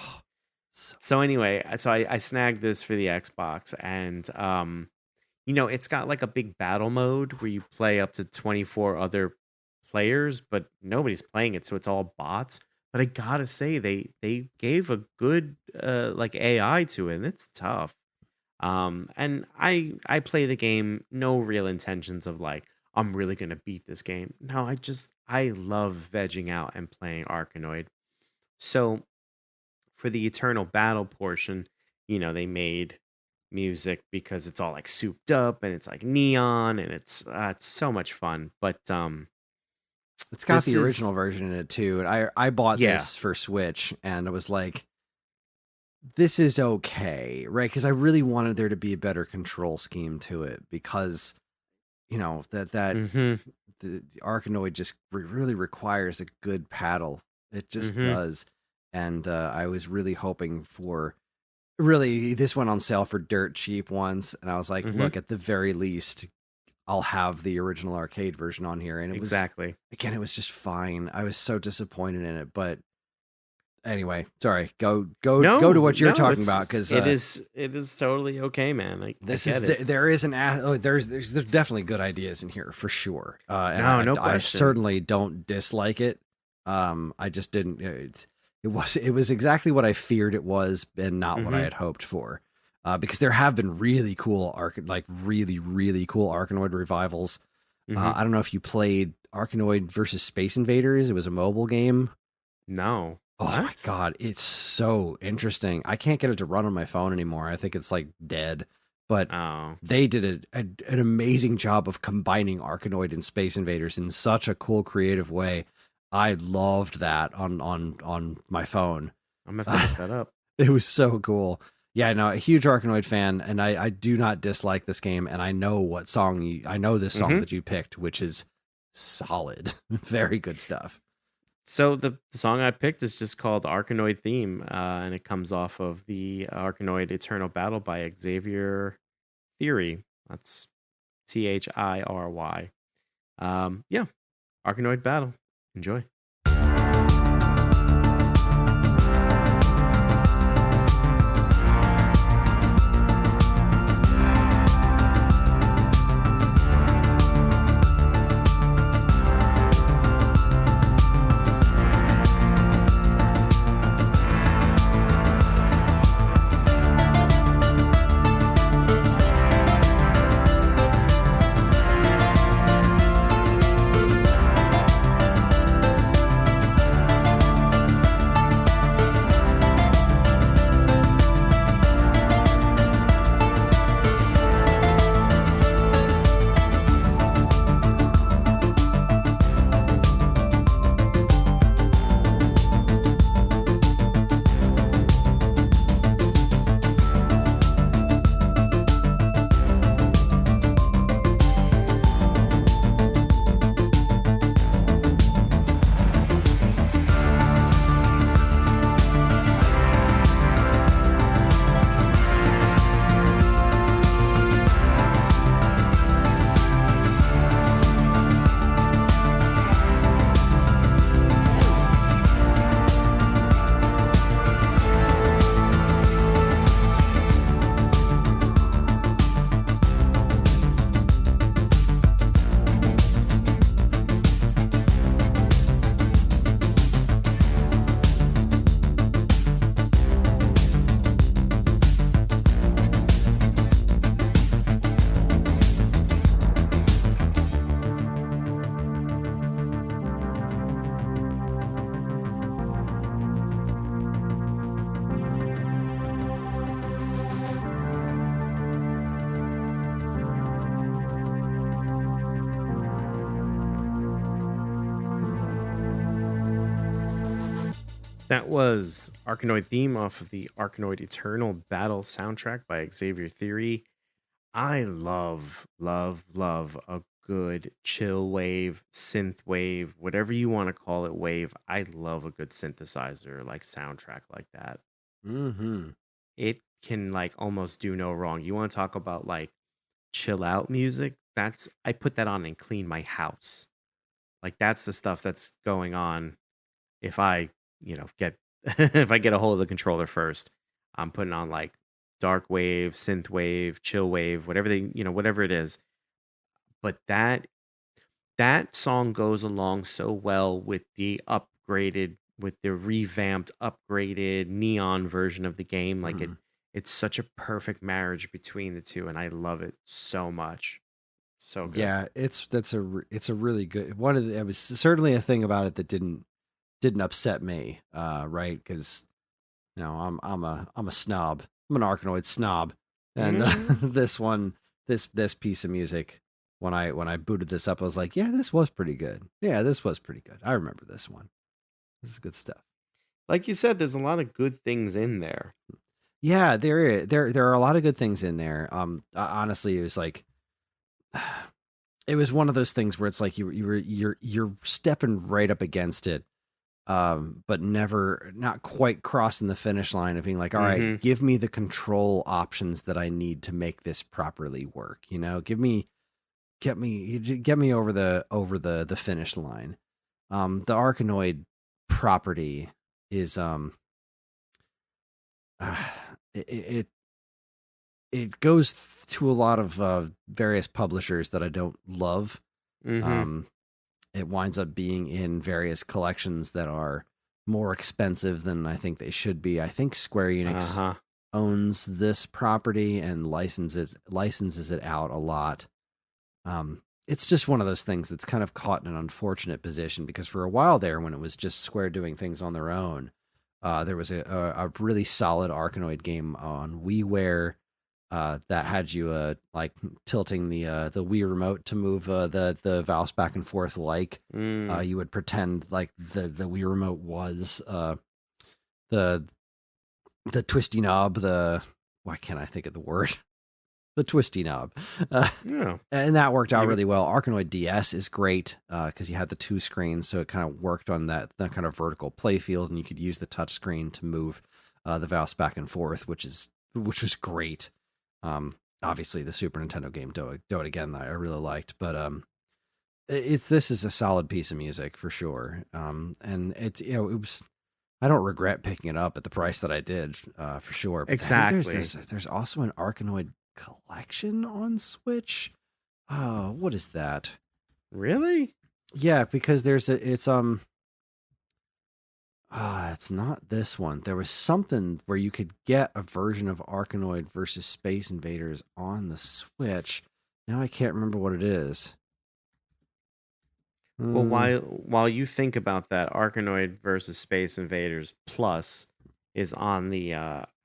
Speaker 1: so
Speaker 2: so anyway, I snagged this for the Xbox, and it's got like a big battle mode where you play up to 24 other players, but nobody's playing it, so it's all bots. But I gotta say, they gave a good like AI to it, and it's tough. And I play the game, no real intentions of like I'm really gonna beat this game. No, I love vegging out and playing Arkanoid. So for the Eternal Battle portion, they made music because it's all like souped up and it's like neon and it's so much fun. But
Speaker 1: it's got
Speaker 2: this
Speaker 1: the original
Speaker 2: is
Speaker 1: version in it too. And I bought
Speaker 2: yeah.
Speaker 1: this for Switch, and I was like, this is okay, right? Because I really wanted there to be a better control scheme to it, because that
Speaker 2: Mhm.
Speaker 1: the Arkanoid just really requires a good paddle. It just
Speaker 2: Mhm.
Speaker 1: does. And I was really hoping for, really, this went on sale for dirt cheap once, and I was like,
Speaker 2: Mhm.
Speaker 1: look, at the very least, I'll have the original arcade version on here. And it was,
Speaker 2: Exactly.
Speaker 1: again, it was just fine. I was so disappointed in it, but anyway, sorry. Go to
Speaker 2: No,
Speaker 1: what you're
Speaker 2: no,
Speaker 1: talking about, because
Speaker 2: it is totally okay, man. I
Speaker 1: this is
Speaker 2: get it.
Speaker 1: there is there's definitely good ideas in here for sure, and
Speaker 2: No, no
Speaker 1: I
Speaker 2: question.
Speaker 1: certainly don't dislike it. I just didn't. It was exactly what I feared it was, and not what I
Speaker 2: Mhm.
Speaker 1: had hoped for. Because there have been really cool really cool Arkanoid revivals.
Speaker 2: Mhm.
Speaker 1: I don't know if you played Arkanoid versus Space Invaders. It was a mobile game.
Speaker 2: No.
Speaker 1: Oh my
Speaker 2: What?
Speaker 1: god, it's so interesting. I can't get it to run on my phone anymore. I think it's like dead. But
Speaker 2: Oh.
Speaker 1: they did an amazing job of combining Arkanoid and Space Invaders in such a cool, creative way. I loved that on my phone.
Speaker 2: I'm gonna have to look that up.
Speaker 1: It was so cool. Yeah, no, a huge Arkanoid fan, and I do not dislike this game, and I know this song
Speaker 2: Mhm.
Speaker 1: that you picked, which is solid. Very good stuff.
Speaker 2: So the song I picked is just called Arkanoid Theme, and it comes off of the Arkanoid Eternal Battle by Xavier Theory. That's Thiry. Yeah, Arkanoid Battle. Enjoy. That was Arkanoid Theme off of the Arkanoid Eternal Battle soundtrack by Xavier Theory. I love, love, love a good chill wave, synth wave, whatever you want to call it, wave. I love a good synthesizer, like soundtrack like that.
Speaker 1: Mm-hmm.
Speaker 2: It can like almost do no wrong. You want to talk about like chill out music? I put that on and clean my house. Like that's the stuff that's going on. If I, get if I get a hold of the controller first, I'm putting on like dark wave, synth wave, chill wave, whatever it is. But that song goes along so well with the revamped, upgraded neon version of the game. Like
Speaker 1: Mhm.
Speaker 2: it's such a perfect marriage between the two, and I love it so much. So good.
Speaker 1: Yeah, it's a really good one. It was certainly a thing about it that didn't upset me, right? Because I'm a snob. I'm an Arkanoid snob, and
Speaker 2: Mm.
Speaker 1: this one, this piece of music, when I booted this up, I was like, yeah, this was pretty good. Yeah, this was pretty good. I remember this one. This is good stuff.
Speaker 2: Like you said, there's a lot of good things in there.
Speaker 1: Yeah, there are a lot of good things in there. Honestly, it was like it was one of those things where it's like you're stepping right up against it, but not quite crossing the finish line of being like, all right,
Speaker 2: Mm-hmm.
Speaker 1: give me the control options that I need to make this properly work. Get me over the finish line. The Arkanoid property is uh, it it goes to a lot of various publishers that I don't love.
Speaker 2: Mm-hmm.
Speaker 1: Um, it winds up being in various collections that are more expensive than I think they should be. I think Square Enix
Speaker 2: Uh-huh.
Speaker 1: owns this property and licenses it out a lot. It's just one of those things that's kind of caught in an unfortunate position because for a while there, when it was just Square doing things on their own, there was a really solid Arkanoid game on WiiWare that had you like tilting the Wii remote to move the Valves back and forth. Like
Speaker 2: Mm.
Speaker 1: you would pretend like the Wii remote was the the twisty knob. The Why can't I think of the word? The twisty knob. Uh,
Speaker 2: Yeah.
Speaker 1: and that worked out
Speaker 2: You
Speaker 1: really well. Arkanoid DS is great because you had the two screens, so it kind of worked on that kind of vertical play field, and you could use the touch screen to move the Valves back and forth, which was great. Obviously, the Super Nintendo game Do It Again that I really liked, but this is a solid piece of music for sure. And it's it was. I don't regret picking it up at the price that I did, for sure. But I think
Speaker 2: exactly.
Speaker 1: there's also an Arkanoid collection on Switch. Oh, what is that?
Speaker 2: Really?
Speaker 1: Yeah, because it's not this one. There was something where you could get a version of Arkanoid versus Space Invaders on the Switch. Now I can't remember what it is.
Speaker 2: Well,
Speaker 1: Hmm.
Speaker 2: while you think about that, Arkanoid versus Space Invaders Plus is on the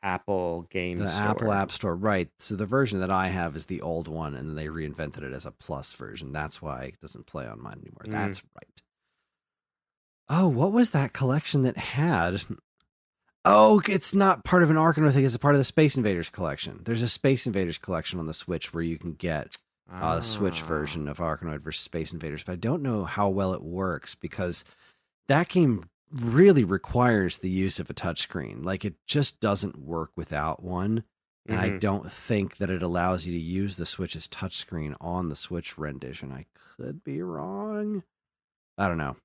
Speaker 2: Apple Game
Speaker 1: The Apple
Speaker 2: Store.
Speaker 1: App Store, right? So the version that I have is the old one, and then they reinvented it as a Plus version. That's why it doesn't play on mine anymore.
Speaker 2: Mm.
Speaker 1: That's right. Oh, what was that collection that had? Oh, it's not part of an Arkanoid thing. It's a part of the Space Invaders collection. There's a Space Invaders collection on the Switch where you can get the Switch
Speaker 2: Ah.
Speaker 1: version of Arkanoid versus Space Invaders, but I don't know how well it works because that game really requires the use of a touchscreen. Like it just doesn't work without one. And I
Speaker 2: Mm-hmm.
Speaker 1: don't think that it allows you to use the Switch's touchscreen on the Switch rendition. I could be wrong. I don't know.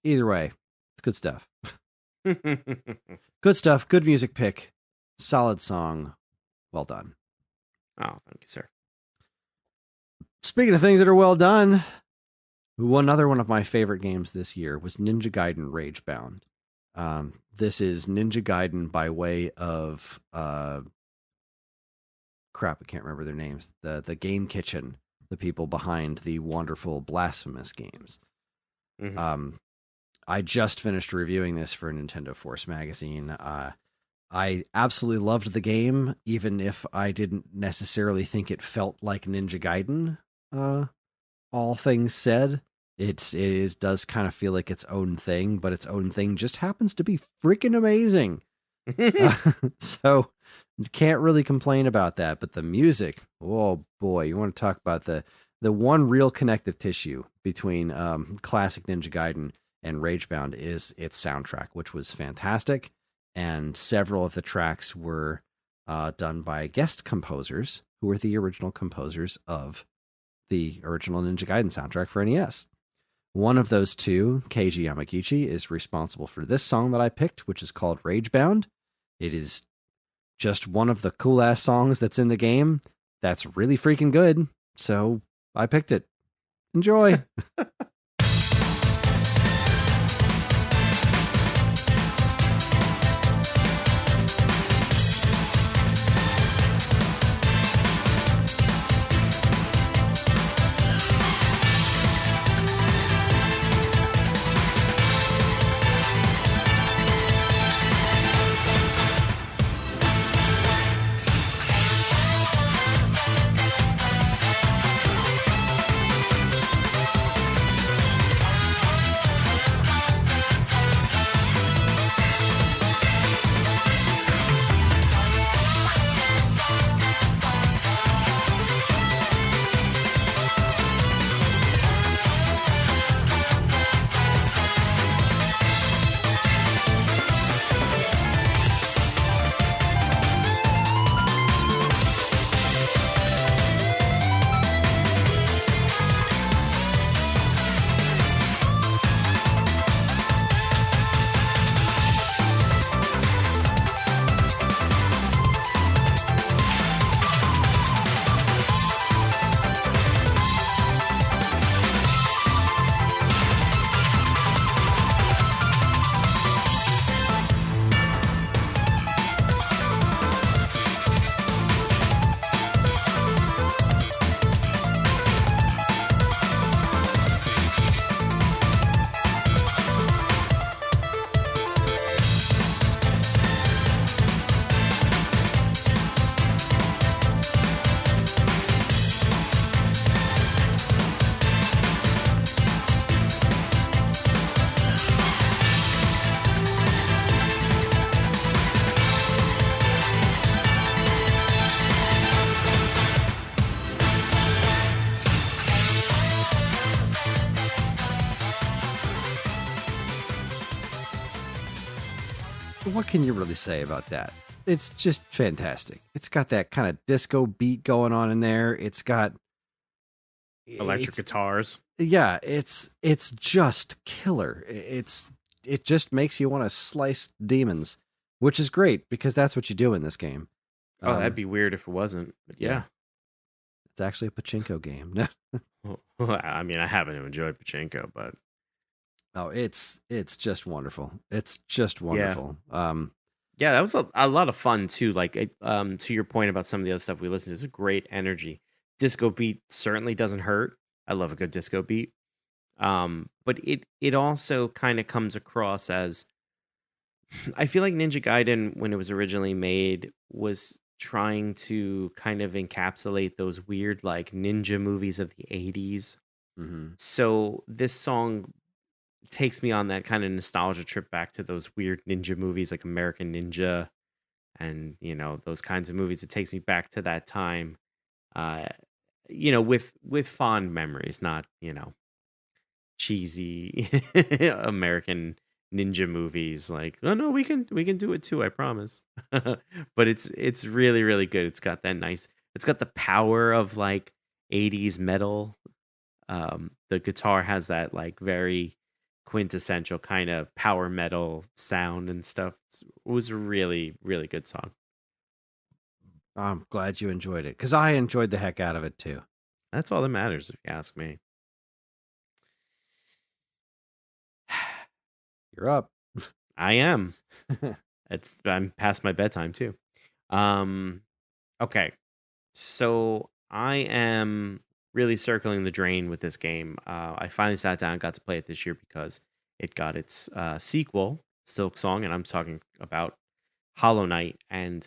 Speaker 1: Either way, it's good stuff. Good stuff. Good music pick. Solid song. Well done.
Speaker 2: Oh, thank you, sir.
Speaker 1: Speaking of things that are well done, another one of my favorite games this year was Ninja Gaiden Ragebound. This is Ninja Gaiden by way of crap, I can't remember their names. The Game Kitchen, the people behind the wonderful Blasphemous games.
Speaker 2: Mm-hmm.
Speaker 1: I just finished reviewing this for Nintendo Force magazine. I absolutely loved the game, even if I didn't necessarily think it felt like Ninja Gaiden. All things said, does kind of feel like its own thing, but its own thing just happens to be freaking amazing. Uh, so can't really complain about that. But the music, oh boy, you want to talk about the one real connective tissue between classic Ninja Gaiden and Ragebound is its soundtrack, which was fantastic, and several of the tracks were done by guest composers who were the original composers of the original Ninja Gaiden soundtrack for NES, One of those two, Keiji Yamaguchi, is responsible for this song that I picked, which is called Ragebound. It is just one of the cool ass songs that's in the game that's really freaking good. So I picked it. Enjoy. What can you really say about that? It's just fantastic. It's got that kind of disco beat going on in there. It's got
Speaker 2: Electric guitars.
Speaker 1: Yeah, it's just killer. It just makes you want to slice demons, which is great because that's what you do in this game.
Speaker 2: Oh, that'd be weird if it wasn't. But yeah.
Speaker 1: It's actually a pachinko game.
Speaker 2: I mean, I happen to enjoy pachinko, but
Speaker 1: oh, it's just wonderful. It's just wonderful.
Speaker 2: Yeah, that was a lot of fun too. Like, to your point about some of the other stuff we listened to, it's a great energy. Disco beat certainly doesn't hurt. I love a good disco beat. But it also kind of comes across as, I feel like Ninja Gaiden, when it was originally made, was trying to kind of encapsulate those weird like ninja movies of the 80s.
Speaker 1: Mm-hmm.
Speaker 2: So this song takes me on that kind of nostalgia trip back to those weird ninja movies like American Ninja and, you know, those kinds of movies. It takes me back to that time, you know, with fond memories, not, you know, cheesy American ninja movies like, oh no, we can do it too, I promise. But it's really really good. It's got that nice, it's got the power of like 80s metal. The guitar has that like very quintessential kind of power metal sound and stuff. It was a really really good song.
Speaker 1: I'm glad you enjoyed it because I enjoyed the heck out of it too.
Speaker 2: That's all that matters if you ask me.
Speaker 1: You're up.
Speaker 2: I am. I'm past my bedtime too. Okay. So I am really circling the drain with this game. I finally sat down and got to play it this year because it got its sequel, Silk Song, and I'm talking about Hollow Knight. And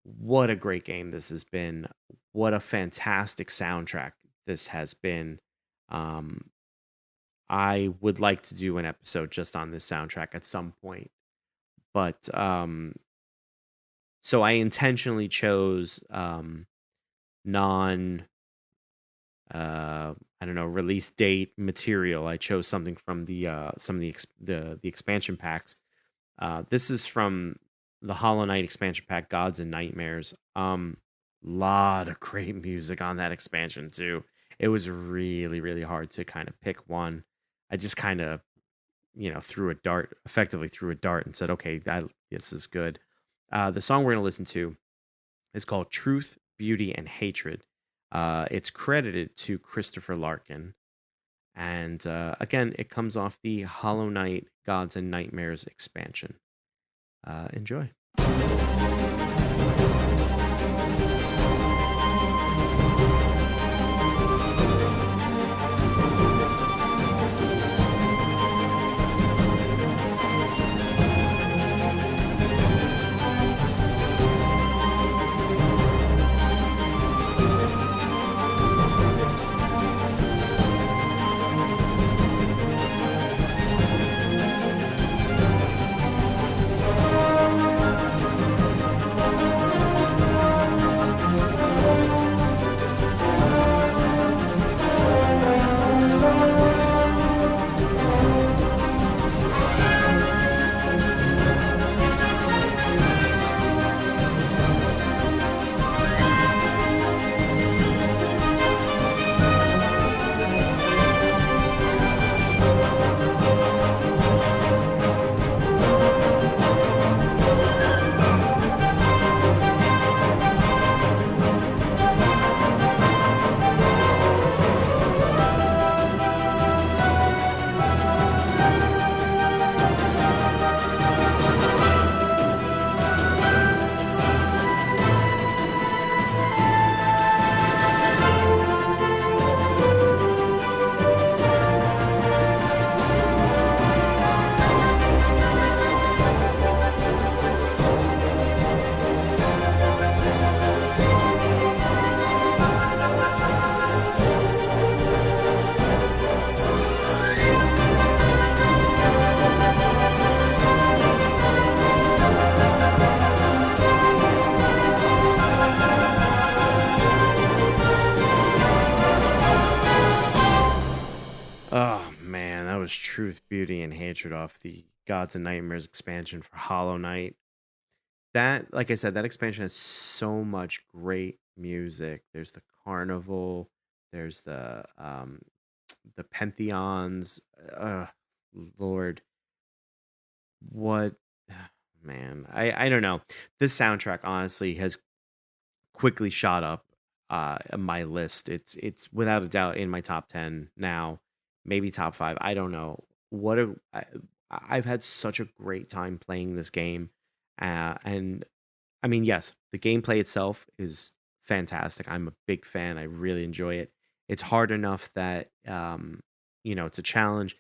Speaker 2: what a great game this has been. What a fantastic soundtrack this has been. I would like to do an episode just on this soundtrack at some point. But so I intentionally chose non I don't know, release date material. I chose something from the some of the expansion packs. This is from the Hollow Knight expansion pack, Gods and Nightmares. Lot of great music on that expansion too. It was really really hard to kind of pick one. I just kind of, effectively threw a dart and said, okay, this is good. The song we're going to listen to is called Truth, Beauty, and Hatred. It's credited to Christopher Larkin. And again, it comes off the Hollow Knight Gods and Nightmares expansion. Enjoy. Oh man, that was Truth, Beauty, and Hatred off the Gods and Nightmares expansion for Hollow Knight. That, like I said, that expansion has so much great music. There's the carnival, there's the pantheons. Lord, what man? I don't know. This soundtrack honestly has quickly shot up my list. It's without a doubt in my top 10 now, maybe top 5. I don't know. I've had such a great time playing this game. And I mean, yes, the gameplay itself is fantastic. I'm a big fan. I really enjoy it. It's hard enough that it's a challenge.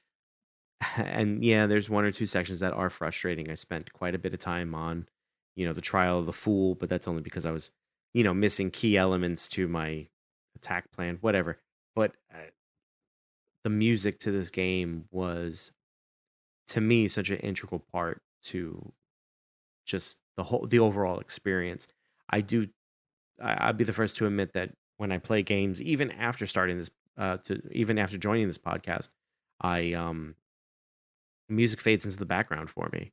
Speaker 2: And yeah, there's one or two sections that are frustrating. I spent quite a bit of time on, the trial of the fool, but that's only because I was, missing key elements to my attack plan, whatever. But the music to this game was, to me, such an integral part to just the overall experience. I'd be the first to admit that when I play games, even after starting this, even after joining this podcast, music fades into the background for me.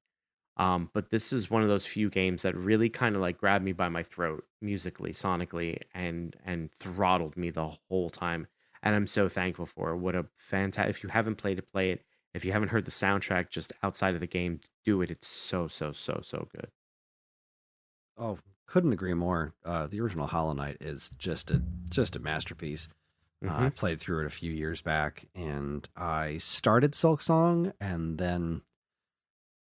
Speaker 2: But this is one of those few games that really kind of like grabbed me by my throat musically, sonically, and throttled me the whole time. And I'm so thankful for it. What a fantastic! If you haven't played it, play it. If you haven't heard the soundtrack just outside of the game, do it. It's so good.
Speaker 1: Oh, couldn't agree more. The original Hollow Knight is just a masterpiece. I played through it a few years back, and I started Silksong, and then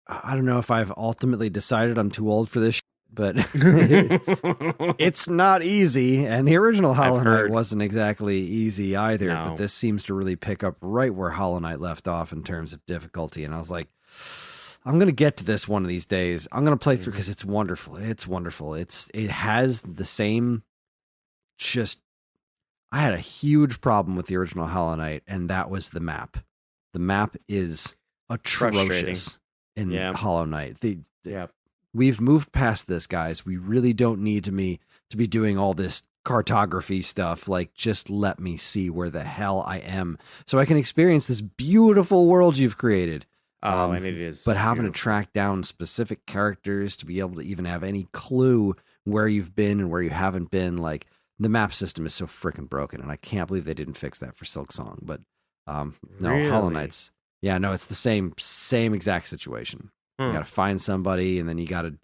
Speaker 1: I don't know if I've ultimately decided I'm too old for this, but it's not easy. And the original Hollow Knight wasn't exactly easy either, but this seems to really pick up right where Hollow Knight left off in terms of difficulty. And I was like, I'm going to get to this one of these days. I'm going to play through because it's wonderful. It's wonderful. It has the same I had a huge problem with the original Hollow Knight, and that was the map. The map is atrocious in Hollow Knight. We've moved past this, guys. We really don't need to be doing all this cartography stuff. Like, just let me see where the hell I am so I can experience this beautiful world you've created.
Speaker 2: And it is.
Speaker 1: But having to track down specific characters to be able to even have any clue where you've been and where you haven't been, like, the map system is so freaking broken, and I can't believe they didn't fix that for Silksong. But No, Hollow
Speaker 2: Really?
Speaker 1: Knight's. Yeah, no, it's the same exact situation. You got
Speaker 2: Huh.
Speaker 1: to find somebody, and then you got to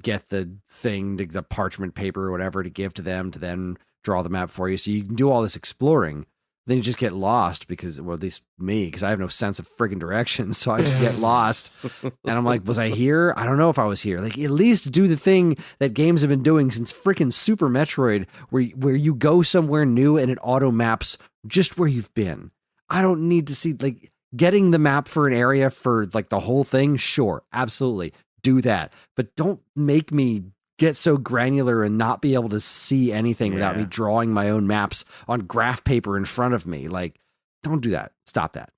Speaker 1: get the thing, the parchment paper or whatever, to give to them to then draw the map for you. So you can do all this exploring. Then you just get lost because, well, at least me, because I have no sense of friggin' direction. So I just get lost. And I'm like, was I here? I don't know if I was here. Like, at least do the thing that games have been doing since freaking Super Metroid, where you go somewhere new and it auto maps just where you've been. I don't need to see, like, getting the map for an area for like the whole thing. Sure, absolutely, do that, but don't make me get so granular and not be able to see anything without me
Speaker 2: Yeah.
Speaker 1: drawing my own maps on graph paper in front of me. Like, don't do that. Stop that.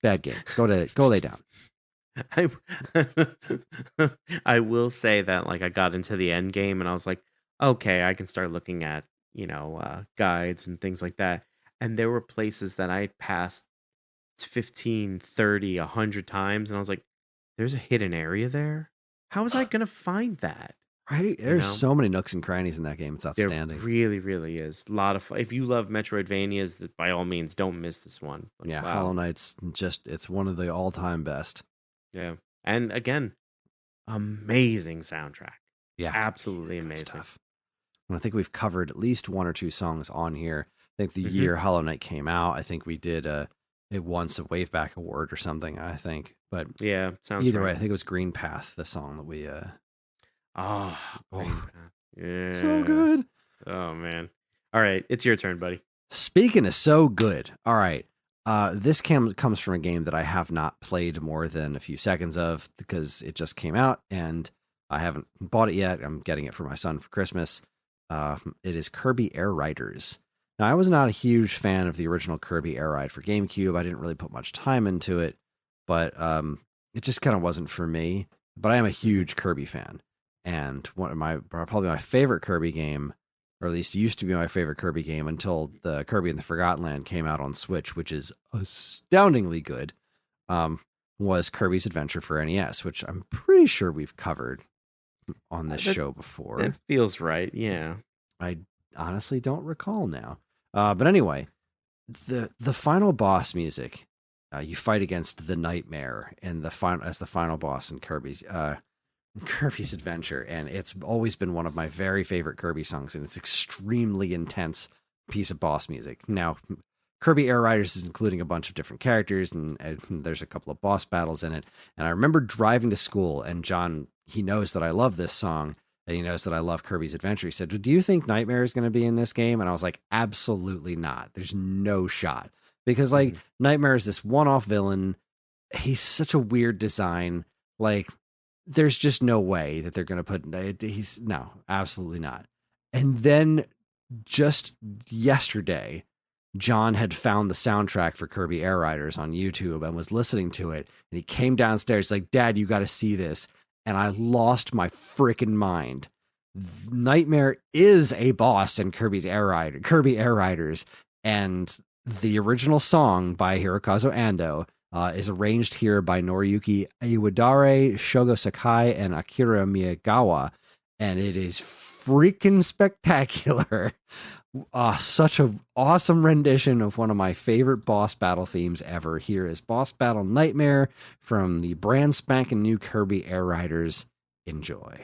Speaker 1: Bad game. Go lay down.
Speaker 2: I I will say that like I got into the end game and I was like, okay, I can start looking at, guides and things like that. And there were places that I passed 15, 30, 100 times and I was like, there's a hidden area there. How was I going to find that?
Speaker 1: Right?
Speaker 2: You
Speaker 1: There's
Speaker 2: know?
Speaker 1: so many nooks and crannies in that game. It's
Speaker 2: There
Speaker 1: outstanding.
Speaker 2: really, really is. A lot of fun. If you love Metroidvanias, by all means, don't miss this one. Like,
Speaker 1: Yeah,
Speaker 2: wow.
Speaker 1: Hollow Knight's it's one of the all-time best.
Speaker 2: Yeah. And again, amazing soundtrack.
Speaker 1: Yeah.
Speaker 2: Absolutely
Speaker 1: Good
Speaker 2: amazing.
Speaker 1: stuff. And I think we've covered at least one or two songs on here. I think the
Speaker 2: Mhm.
Speaker 1: year Hollow Knight came out, I think we did it once a WaveBack award or something, I think. But
Speaker 2: Yeah, sounds
Speaker 1: either way, I
Speaker 2: right.
Speaker 1: think it was Green Path, the song that we
Speaker 2: Ah, Green
Speaker 1: oh,
Speaker 2: Path. Yeah.
Speaker 1: so good.
Speaker 2: Oh man. All right, it's your turn, buddy.
Speaker 1: Speaking of so good, all right. This comes from a game that I have not played more than a few seconds of because it just came out and I haven't bought it yet. I'm getting it for my son for Christmas. It is Kirby Air Riders. Now, I was not a huge fan of the original Kirby Air Ride for GameCube. I didn't really put much time into it, but it just kind of wasn't for me. But I am a huge Kirby fan, and one of probably my favorite Kirby game, or at least used to be my favorite Kirby game until the Kirby and the Forgotten Land came out on Switch, which is astoundingly good. Was Kirby's Adventure for NES, which I'm pretty sure we've covered on this show before.
Speaker 2: That feels right. Yeah.
Speaker 1: I honestly don't recall now. But anyway, the final boss music, you fight against the Nightmare and the final boss in Kirby's Adventure, and it's always been one of my very favorite Kirby songs, and it's extremely intense piece of boss music. Now, Kirby Air Riders is including a bunch of different characters, and there's a couple of boss battles in it. And I remember driving to school, and John, he knows that I love this song, and he knows that I love Kirby's Adventure. He said, "Do you think Nightmare is going to be in this game?" And I was like, "Absolutely not. There's no shot." Because, like, Nightmare is this one-off villain. He's such a weird design. Like, there's just no way that they're going to put... No, absolutely not. And then, just yesterday, John had found the soundtrack for Kirby Air Riders on YouTube and was listening to it. And he came downstairs, like, "Dad, you got to see this." And I lost my freaking mind. Nightmare is a boss in Kirby Air Riders, and the original song by Hirokazu Ando is arranged here by Noriyuki Iwadare, Shogo Sakai, and Akira Miyagawa, and it is freaking spectacular. Such an awesome rendition of one of my favorite boss battle themes ever. Here is Boss Battle Nightmare from the brand spanking new Kirby Air Riders. Enjoy.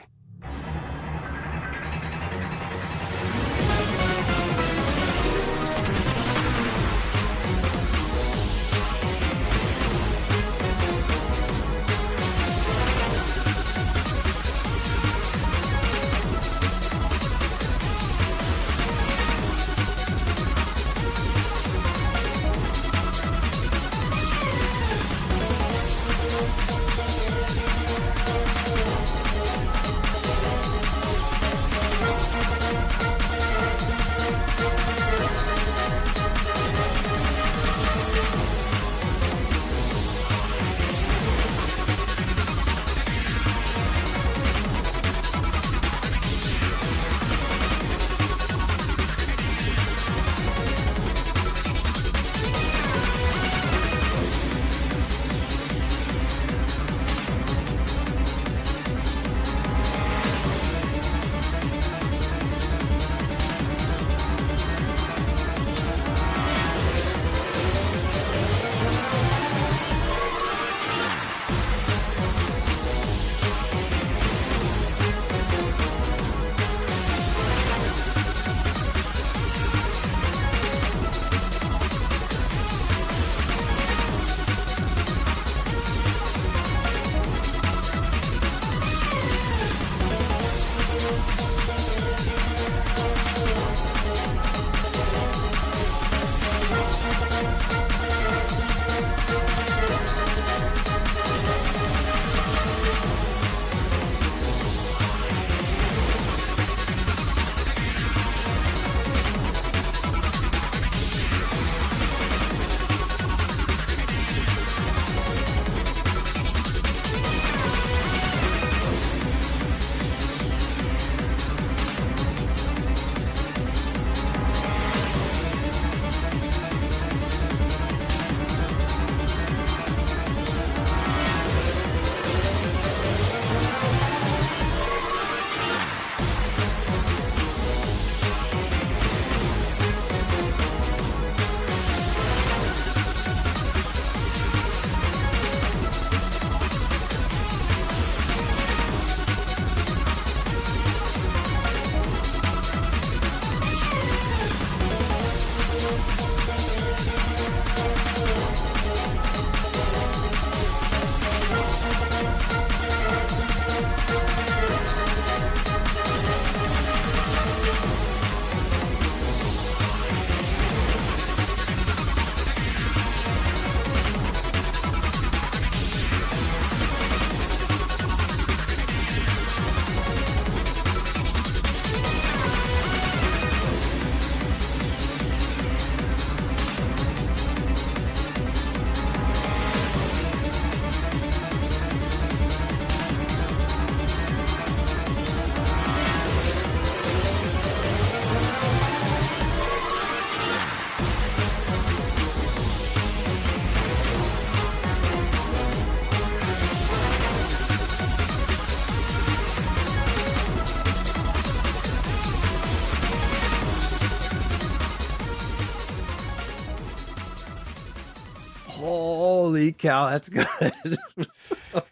Speaker 1: Cal, that's good.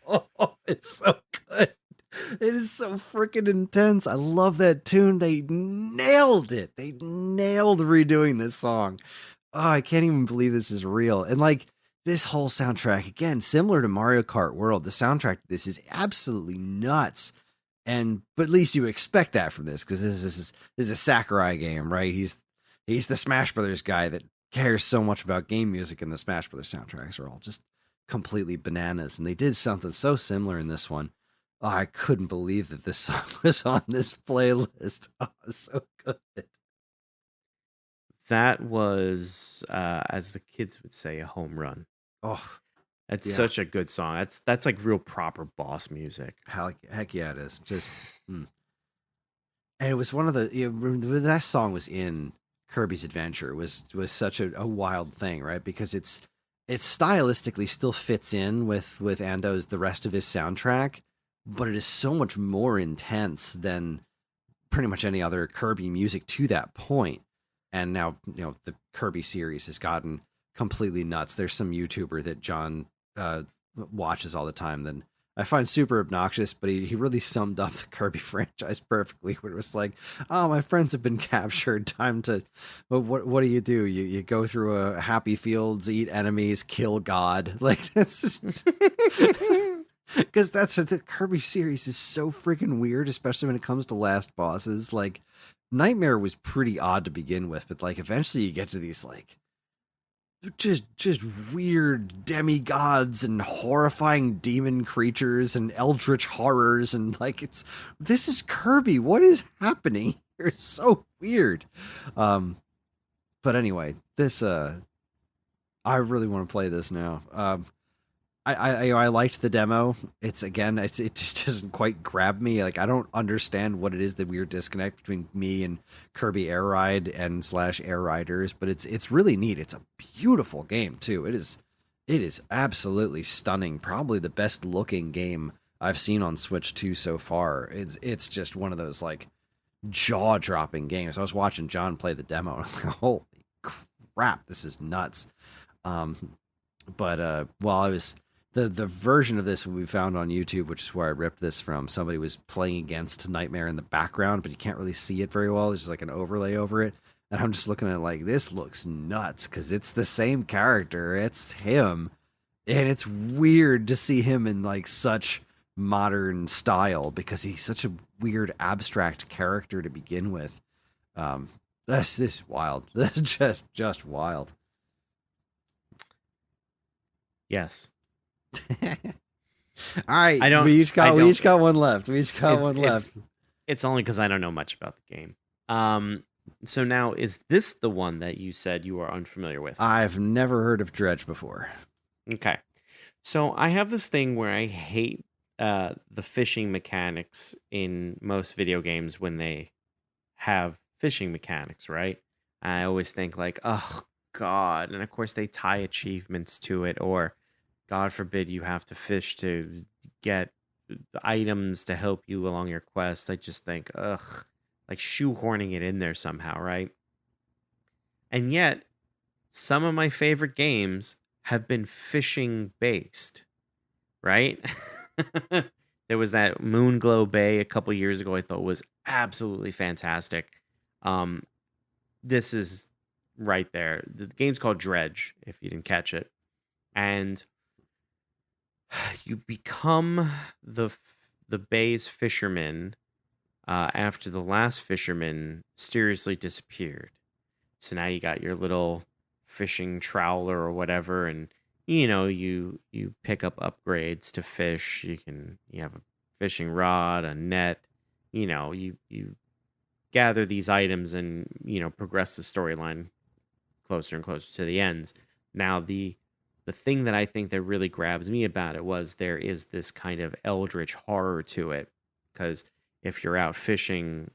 Speaker 1: Oh, it's so good. It is so freaking intense. I love that tune. They nailed it. They nailed redoing this song. Oh, I can't even believe this is real. And like this whole soundtrack, again, similar to Mario Kart World, the soundtrack to this is absolutely nuts. And but at least you expect that from this because this is a Sakurai game, right? He's the Smash Brothers guy that cares so much about game music, and the Smash Brothers soundtracks are all just completely bananas. And they did something so similar in this one. Oh, I couldn't believe that this song was on this playlist. Oh, so good.
Speaker 2: That was, as the kids would say, a home run.
Speaker 1: Oh,
Speaker 2: It's
Speaker 1: yeah.
Speaker 2: such a good song. That's like real proper boss music.
Speaker 1: Heck yeah, it is. Just, and it was one of the that song was in Kirby's Adventure was such a wild thing, right? Because it stylistically still fits in with Ando's the rest of his soundtrack, but it is so much more intense than pretty much any other Kirby music to that point. And now, the Kirby series has gotten completely nuts. There's some YouTuber that John watches all the time that I find super obnoxious, but he really summed up the Kirby franchise perfectly. Where it was like, oh, my friends have been captured. Time to, what do? You go through a happy fields, eat enemies, kill God. Like that's just because that's the Kirby series is so freaking weird, especially when it comes to last bosses. Like Nightmare was pretty odd to begin with, but like eventually you get to these like just weird demigods and horrifying demon creatures and eldritch horrors, and like this is Kirby. What is happening? It's so weird. But anyway, this I really want to play this now. I liked the demo. It's again, it just doesn't quite grab me. Like I don't understand what it is, the weird disconnect between me and Kirby Air Ride and / Air Riders, but it's really neat. It's a beautiful game too. It is absolutely stunning. Probably the best looking game I've seen on Switch 2 so far. It's just one of those like jaw dropping games. I was watching John play the demo. And I was like, holy crap, this is nuts. But while I was the version of this we found on YouTube, which is where I ripped this from, somebody was playing against Nightmare in the background, but you can't really see it very well. There's like an overlay over it. And I'm just looking at it like, this looks nuts because it's the same character. It's him. And it's weird to see him in like such modern style because he's such a weird abstract character to begin with. This is wild. That's just wild.
Speaker 2: Yes.
Speaker 1: All right,
Speaker 2: I don't.
Speaker 1: we each got one left.
Speaker 2: It's only because I don't know much about the game. So now, is this the one that you said you are unfamiliar with?
Speaker 1: I've never heard of Dredge before.
Speaker 2: Okay. So I have this thing where I hate the fishing mechanics in most video games when they have fishing mechanics, right? I always think like, oh God. And of course they tie achievements to it, or God forbid you have to fish to get items to help you along your quest. I just think, ugh, like shoehorning it in there somehow, right? And yet, some of my favorite games have been fishing based, right? There was that Moonglow Bay a couple years ago I thought was absolutely fantastic. This is right there. The game's called Dredge, if you didn't catch it. And you become the bay's fisherman after the last fisherman mysteriously disappeared. So now you got your little fishing trawler or whatever, and you pick up upgrades to fish. You have a fishing rod, a net. You gather these items and progress the storyline closer and closer to the ends. Now the thing that I think that really grabs me about it was there is this kind of eldritch horror to it, because if you're out fishing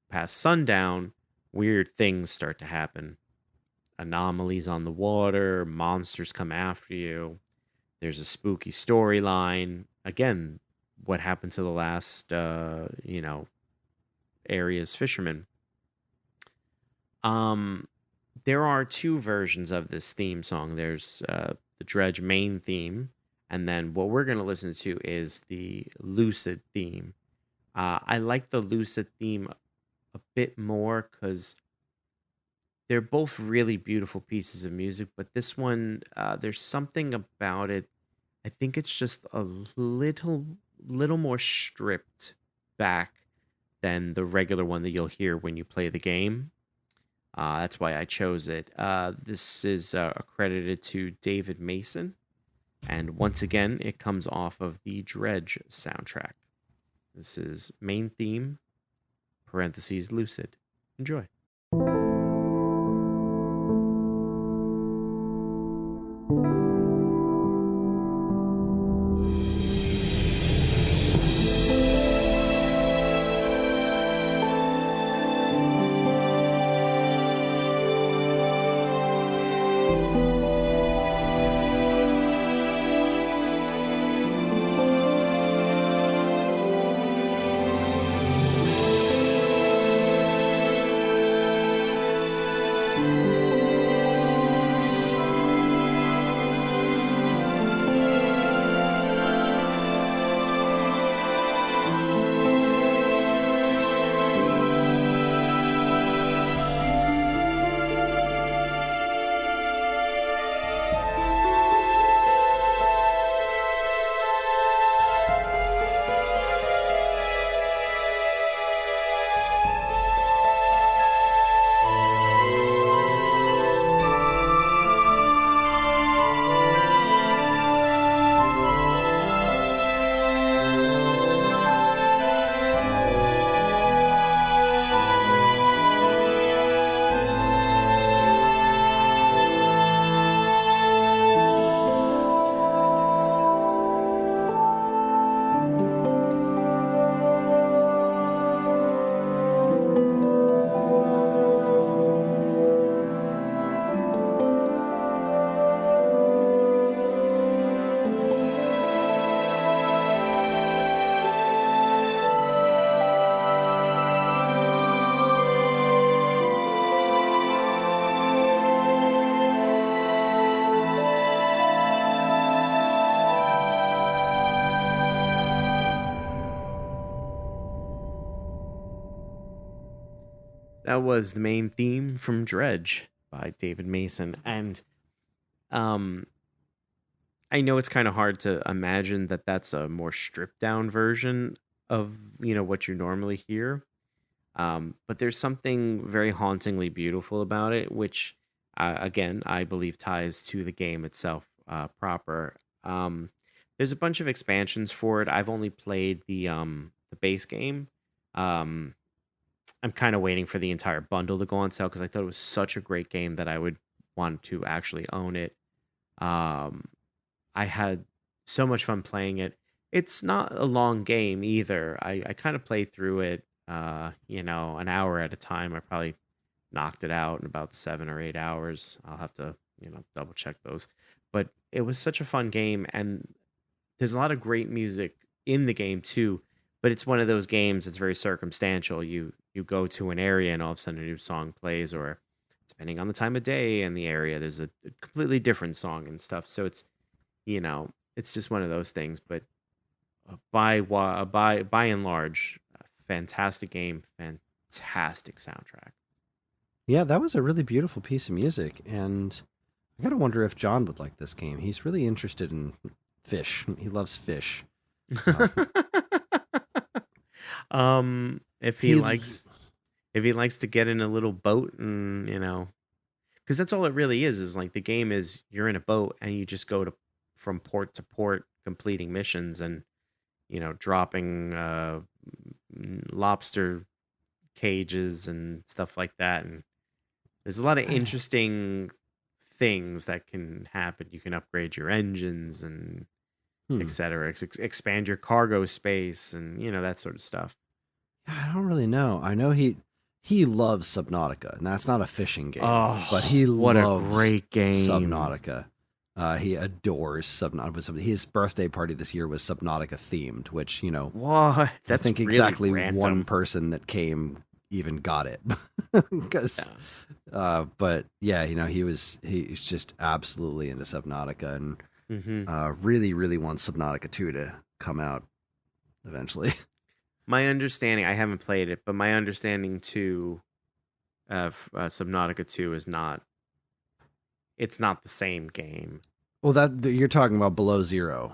Speaker 2: past sundown, weird things start to happen. Anomalies on the water, monsters come after you. There's a spooky storyline. Again, what happened to the last area's fishermen? There are two versions of this theme song. There's the Dredge main theme, and then what we're going to listen to is the Lucid theme. I like the Lucid theme a bit more because they're both really beautiful pieces of music, but this one, there's something about it. I think it's just a little more stripped back than the regular one that you'll hear when you play the game. That's why I chose it. This is accredited to David Mason, and once again, it comes off of the Dredge soundtrack. This is main theme, parentheses, Lucid. Enjoy. That was the main theme from Dredge by David Mason. And um, I know it's kind of hard to imagine that that's a more stripped down version of, what you normally hear. But there's something very hauntingly beautiful about it, which, again, I believe ties to the game itself proper. There's a bunch of expansions for it. I've only played the base game. Um, I'm kind of waiting for the entire bundle to go on sale because I thought it was such a great game that I would want to actually own it. Um, I had so much fun playing it. It's not a long game either. I kind of play through it, an hour at a time. I probably knocked it out in about 7 or 8 hours. I'll have to, double check those. But it was such a fun game, and there's a lot of great music in the game too. But it's one of those games that's very circumstantial. You go to an area and all of a sudden a new song plays, or depending on the time of day and the area, there's a completely different song and stuff. So it's just one of those things. But by and large, a fantastic game, fantastic soundtrack.
Speaker 1: Yeah, that was a really beautiful piece of music, and I gotta wonder if John would like this game. He's really interested in fish. He loves fish. Uh,
Speaker 2: If he
Speaker 1: he
Speaker 2: likes to get in a little boat and because that's all it really is like the game is you're in a boat and you just go to from port to port completing missions and dropping lobster cages and stuff like that, and there's a lot of interesting things that can happen. You can upgrade your engines and etc. Expand your cargo space and that sort of stuff.
Speaker 1: I don't really know. I know he loves Subnautica, and that's not a fishing game, but he
Speaker 2: what
Speaker 1: loves
Speaker 2: a great game.
Speaker 1: Subnautica. He adores Subnautica. His birthday party this year was Subnautica themed, which
Speaker 2: what?
Speaker 1: That's I think
Speaker 2: really
Speaker 1: exactly
Speaker 2: random.
Speaker 1: one person that came even got it. because but yeah, he's just absolutely into Subnautica, and really, really wants Subnautica 2 to come out eventually.
Speaker 2: My understanding, I haven't played it, but my understanding too of Subnautica 2 is it's not the same game.
Speaker 1: Well, that you're talking about Below Zero.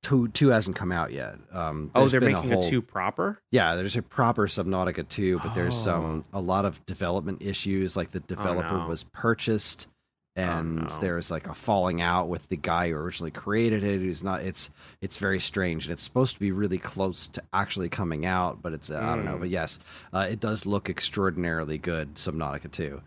Speaker 1: Two hasn't come out yet.
Speaker 2: They're making a 2 proper?
Speaker 1: Yeah, there's a proper Subnautica 2, but there's a lot of development issues. Like the developer was purchased, and there's like a falling out with the guy who originally created it. Who's not. It's very strange, and it's supposed to be really close to actually coming out, but it's I don't know. But yes, it does look extraordinarily good. Subnautica 2.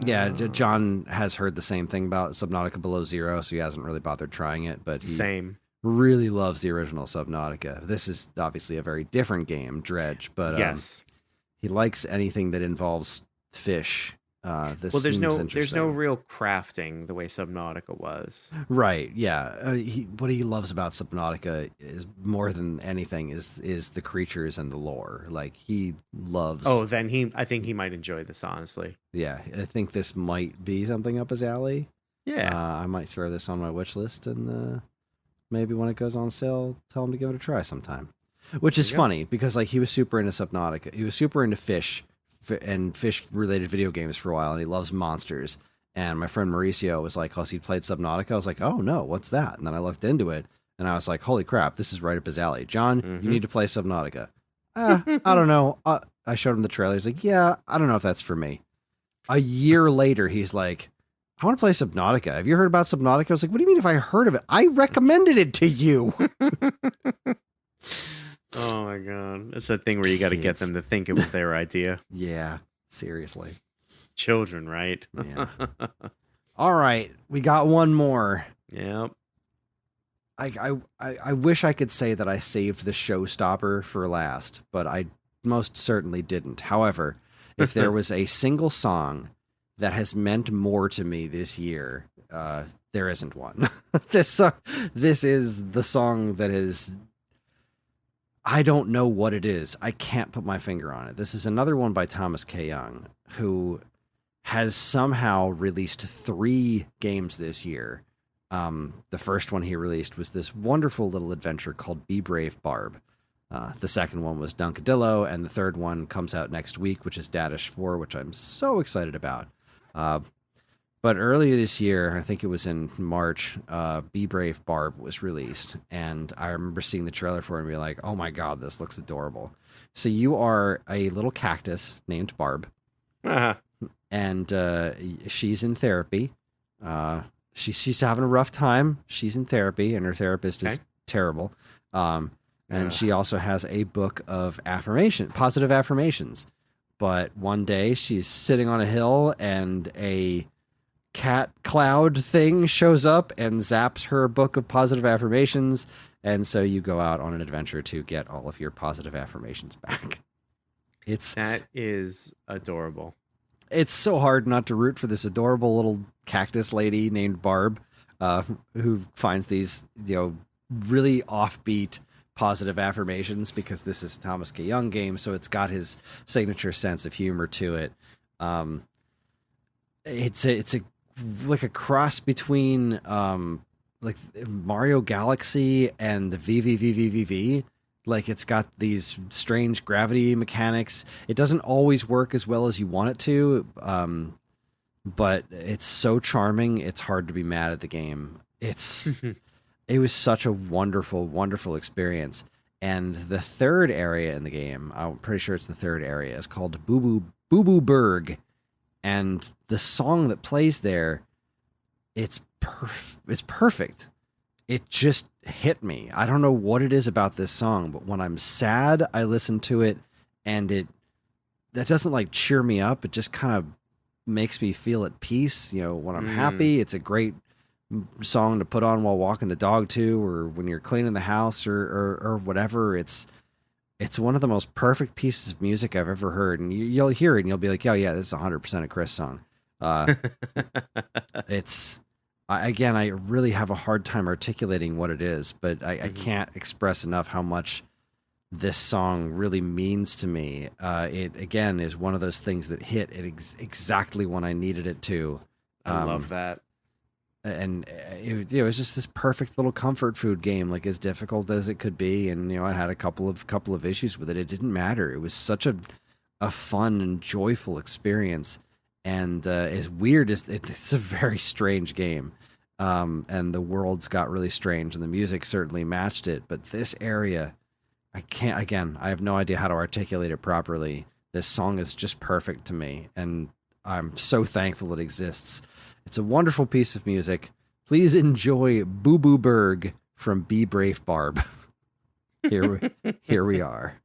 Speaker 1: Yeah, John has heard the same thing about Subnautica Below Zero, so he hasn't really bothered trying it, but he really loves the original Subnautica. This is obviously a very different game, Dredge, but
Speaker 2: yes,
Speaker 1: he likes anything that involves fish.
Speaker 2: There's no real crafting the way Subnautica was.
Speaker 1: Right, yeah. What he loves about Subnautica is more than anything is the creatures and the lore. Like he loves.
Speaker 2: Then I think he might enjoy this, honestly.
Speaker 1: Yeah, I think this might be something up his alley.
Speaker 2: Yeah,
Speaker 1: I might throw this on my wish list, and maybe when it goes on sale, tell him to give it a try sometime. Which is funny because like he was super into Subnautica. He was super into fish and fish-related video games for a while, and he loves monsters. And my friend Mauricio was like, he played Subnautica. I was like, oh, no, what's that? And then I looked into it, and I was like, holy crap, this is right up his alley. John, you need to play Subnautica. I don't know. I showed him the trailer. He's like, yeah, I don't know if that's for me. A year later, he's like, I want to play Subnautica. Have you heard about Subnautica? I was like, what do you mean if I heard of it? I recommended it to you.
Speaker 2: Oh my god. It's that thing where you got to get them to think it was their idea.
Speaker 1: Yeah, seriously.
Speaker 2: Children, right?
Speaker 1: Yeah. All right, we got one more.
Speaker 2: Yep.
Speaker 1: I wish I could say that I saved the showstopper for last, but I most certainly didn't. However, if there was a single song that has meant more to me this year, there isn't one. This is the song that is... I don't know what it is. I can't put my finger on it. This is another one by Thomas K. Young, who has somehow released 3 games this year. The first one he released was this wonderful little adventure called Be Brave, Barb. The second one was Dunkadillo, and the third one comes out next week, which is Dadish 4, which I'm so excited about. But earlier this year, I think it was in March, Be Brave, Barb was released. And I remember seeing the trailer for it and being like, oh my god, this looks adorable. So you are a little cactus named Barb.
Speaker 2: Uh-huh.
Speaker 1: And she's in therapy. She's having a rough time. She's in therapy, and her therapist is terrible. And she also has a book of positive affirmations. But one day she's sitting on a hill, and a cat cloud thing shows up and zaps her book of positive affirmations. And so you go out on an adventure to get all of your positive affirmations back.
Speaker 2: That is adorable.
Speaker 1: It's so hard not to root for this adorable little cactus lady named Barb, who finds these, really offbeat positive affirmations, because this is Thomas K. Young game, so it's got his signature sense of humor to it. It's like a cross between like Mario Galaxy and the VVVVVV. Like, it's got these strange gravity mechanics. It doesn't always work as well as you want it to, but it's so charming, it's hard to be mad at the game. It was such a wonderful, wonderful experience. And the third area in the game, I'm pretty sure it's the third area, is called Boo Boo Berg. And the song that plays there, it's perfect. It just hit me. I don't know what it is about this song, but when I'm sad, I listen to it, and that doesn't like cheer me up. It just kind of makes me feel at peace. When I'm happy, it's a great song to put on while walking the dog too, or when you're cleaning the house or whatever. It's one of the most perfect pieces of music I've ever heard, and you'll hear it and you'll be like, oh yeah, this is 100% a Kris song. I really have a hard time articulating what it is, but I can't express enough how much this song really means to me. It again is one of those things that hit at exactly when I needed it to.
Speaker 2: I love that.
Speaker 1: And it was just this perfect little comfort food game, like as difficult as it could be. And I had a couple of issues with it. It didn't matter. It was such a fun and joyful experience. And as weird as it's a very strange game. And the worlds got really strange, and the music certainly matched it. But this area, I have no idea how to articulate it properly. This song is just perfect to me, and I'm so thankful it exists. It's a wonderful piece of music. Please enjoy Boo Boo Berg from Be Brave Barb. Here we are.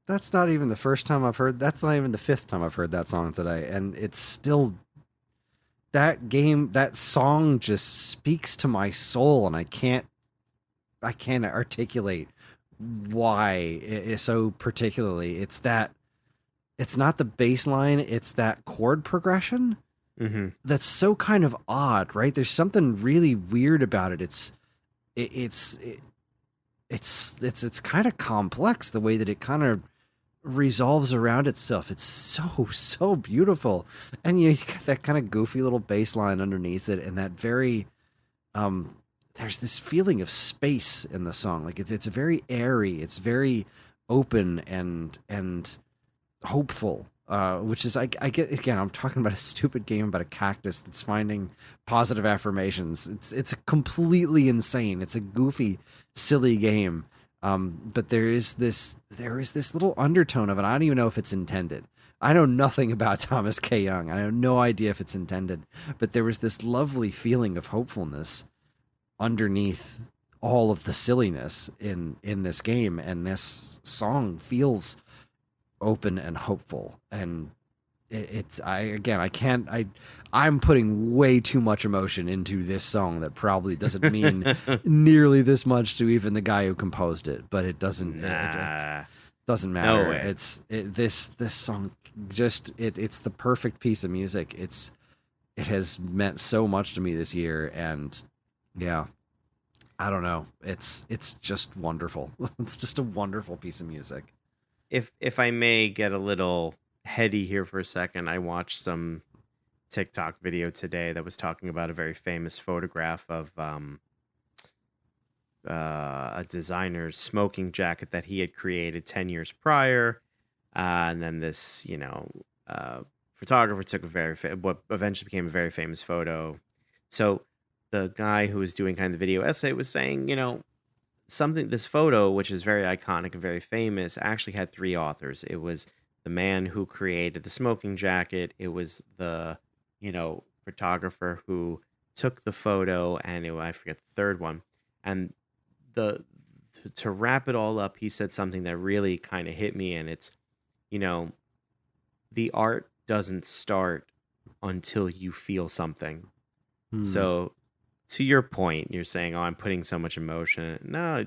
Speaker 1: That's not even the first time I've heard. That's not even the fifth time I've heard that song today, and it's still that song just speaks to my soul, and I can't articulate why it is so particularly. It's not the bass line, it's that chord progression that's so kind of odd, right? There's something really weird about it. It's kind of complex the way that it kind of resolves around itself. It's so beautiful, and you got that kind of goofy little bass line underneath it, and that very there's this feeling of space in the song. Like it's very airy, it's very open and hopeful, which is I get. Again, I'm talking about a stupid game about a cactus that's finding positive affirmations. It's completely insane. It's a goofy, silly game. But there is this little undertone of it. I don't even know if it's intended. I know nothing about Thomas K. Young. I have no idea if it's intended, but there was this lovely feeling of hopefulness underneath all of the silliness in this game. And this song feels open and hopeful. And I'm putting way too much emotion into this song that probably doesn't mean nearly this much to even the guy who composed it, but it doesn't, it doesn't matter.
Speaker 2: No way.
Speaker 1: This song it's the perfect piece of music. It has meant so much to me this year. And yeah, I don't know. It's just wonderful. It's just a wonderful piece of music.
Speaker 2: If I may get a little heady here for a second, I watched some TikTok video today that was talking about a very famous photograph of a designer's smoking jacket that he had created 10 years prior. And then this, photographer took what eventually became a very famous photo. So the guy who was doing kind of the video essay was saying, this photo, which is very iconic and very famous, actually had three authors. It was the man who created the smoking jacket. It was the, photographer who took the photo, and I forget the third one. And the to wrap it all up, he said something that really kind of hit me, and it's, you know, the art doesn't start until you feel something.
Speaker 1: Hmm.
Speaker 2: So to your point, you're saying, "Oh, I'm putting so much emotion." No,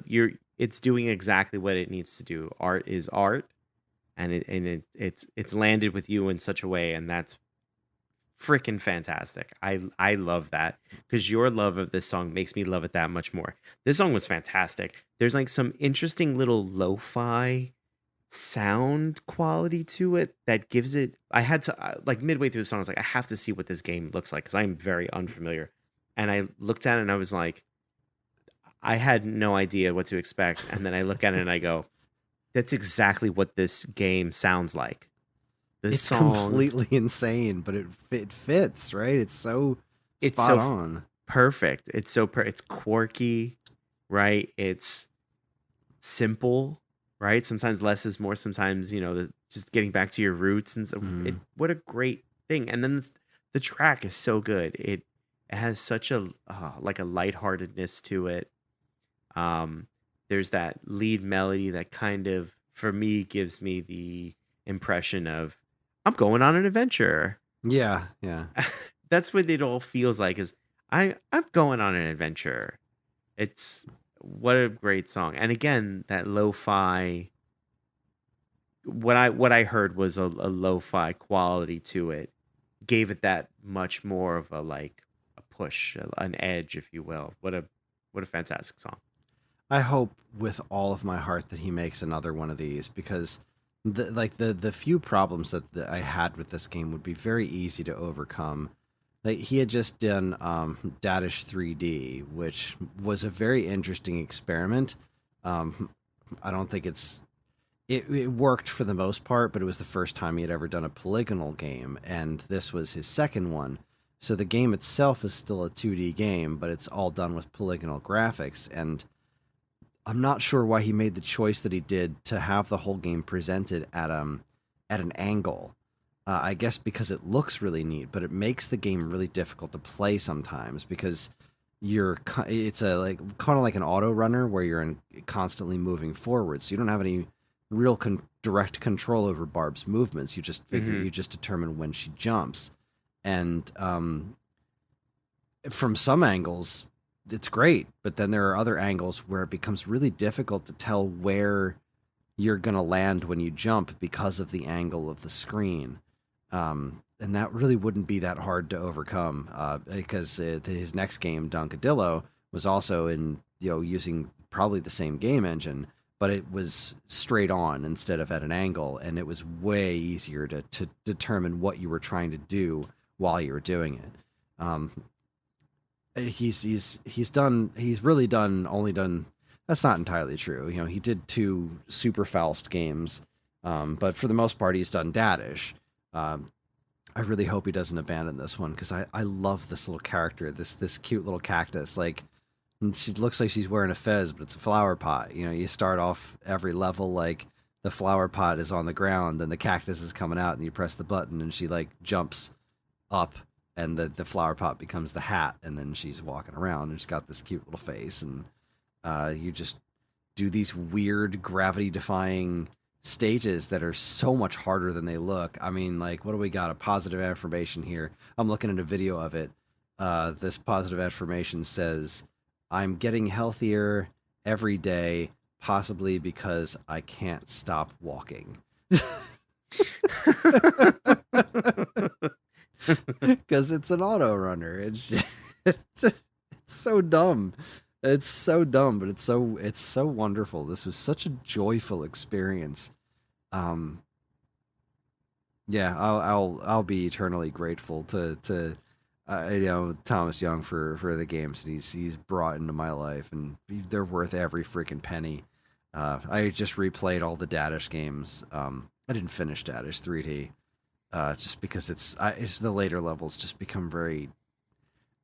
Speaker 2: it's doing exactly what it needs to do. Art is art, and it's landed with you in such a way, and that's freaking fantastic. I love that because your love of this song makes me love it that much more. This song was fantastic. There's like some interesting little lo-fi sound quality to it that gives it. I had to like midway through the song, I was like, I have to see what this game looks like because I'm very unfamiliar. And I looked at it and I was like, I had no idea what to expect. And then I look at it and I go, that's exactly what this game sounds like. This
Speaker 1: It's
Speaker 2: song,
Speaker 1: completely insane, but it fits, right? It's so
Speaker 2: it's
Speaker 1: spot
Speaker 2: so
Speaker 1: on.
Speaker 2: perfect. It's so it's quirky, right? It's simple, right? Sometimes less is more. Sometimes just getting back to your roots and
Speaker 1: Hmm.
Speaker 2: what a great thing. And then the track is so good. It has such a like a lightheartedness to it. Um, there's that lead melody that kind of for me gives me the impression of I'm going on an adventure.
Speaker 1: Yeah, yeah.
Speaker 2: That's what it all feels like. Is I'm going on an adventure. It's what a great song. And again, that lo-fi what I heard was a lo-fi quality to it. Gave it that much more of a like a push, an edge, if you will. What a fantastic song.
Speaker 1: I hope with all of my heart that he makes another one of these because the few problems that I had with this game would be very easy to overcome. Like he had just done Dadish 3D, which was a very interesting experiment. Um, I don't think it worked for the most part, but it was the first time he had ever done a polygonal game, and this was his second one. So the game itself is still a 2D game, but it's all done with polygonal graphics, and I'm not sure why he made the choice that he did to have the whole game presented at an angle. I guess because it looks really neat, but it makes the game really difficult to play sometimes because it's a like kind of like an auto runner where constantly moving forward, so you don't have any real direct control over Barb's movements.
Speaker 2: Mm-hmm.
Speaker 1: You just determine when she jumps, and from some angles it's great, but then there are other angles where it becomes really difficult to tell where you're going to land when you jump because of the angle of the screen. And that really wouldn't be that hard to overcome because his next game, Dunkadillo, was also using probably the same game engine, but it was straight on instead of at an angle, and it was way easier to determine what you were trying to do while you were doing it. He's really only done. That's not entirely true. He did two Super Faust games, but for the most part he's done Dadish. I really hope he doesn't abandon this one because I love this little character, this cute little cactus. Like she looks like she's wearing a fez, but it's a flower pot. You start off every level like the flower pot is on the ground, and the cactus is coming out, and you press the button, and she like jumps up, and the flower pot becomes the hat, and then she's walking around, and she's got this cute little face, and you just do these weird gravity defying stages that are so much harder than they look. I mean, like, what do we got? A positive affirmation here. I'm looking at a video of it. This positive affirmation says, I'm getting healthier every day, possibly because I can't stop walking. Because it's an auto runner. It's so dumb. It's so dumb, but it's so wonderful. This was such a joyful experience. Um, yeah, I'll be eternally grateful to Thomas Young for the games that he's brought into my life, and they're worth every freaking penny. I just replayed all the Dadish games. I didn't finish Dadish 3D, just because it's the later levels just become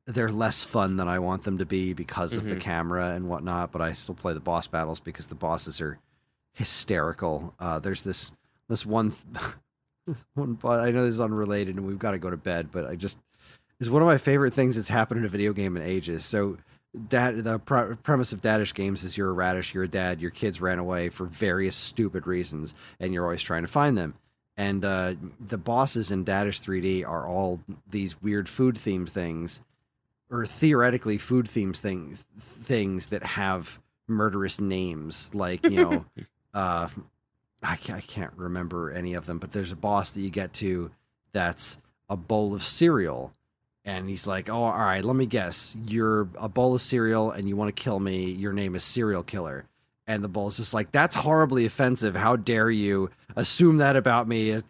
Speaker 1: they're less fun than I want them to be because of the
Speaker 2: Hmm.
Speaker 1: camera and whatnot. But I still play the boss battles because the bosses are hysterical. There's this one one boss. I know this is unrelated and we've got to go to bed, but I just is one of my favorite things that's happened in a video game in ages. So that the premise of Dadish games is you're a radish, you're a dad, your kids ran away for various stupid reasons, and you're always trying to find them. And the bosses in Dadish 3D are all these weird food themed things, or theoretically food themes things that have murderous names, like uh, I can't remember any of them, but there's a boss that you get to that's a bowl of cereal. And he's like, oh, all right, let me guess. You're a bowl of cereal and you want to kill me. Your name is Serial Killer. And the bowl's just like, that's horribly offensive. How dare you assume that about me? And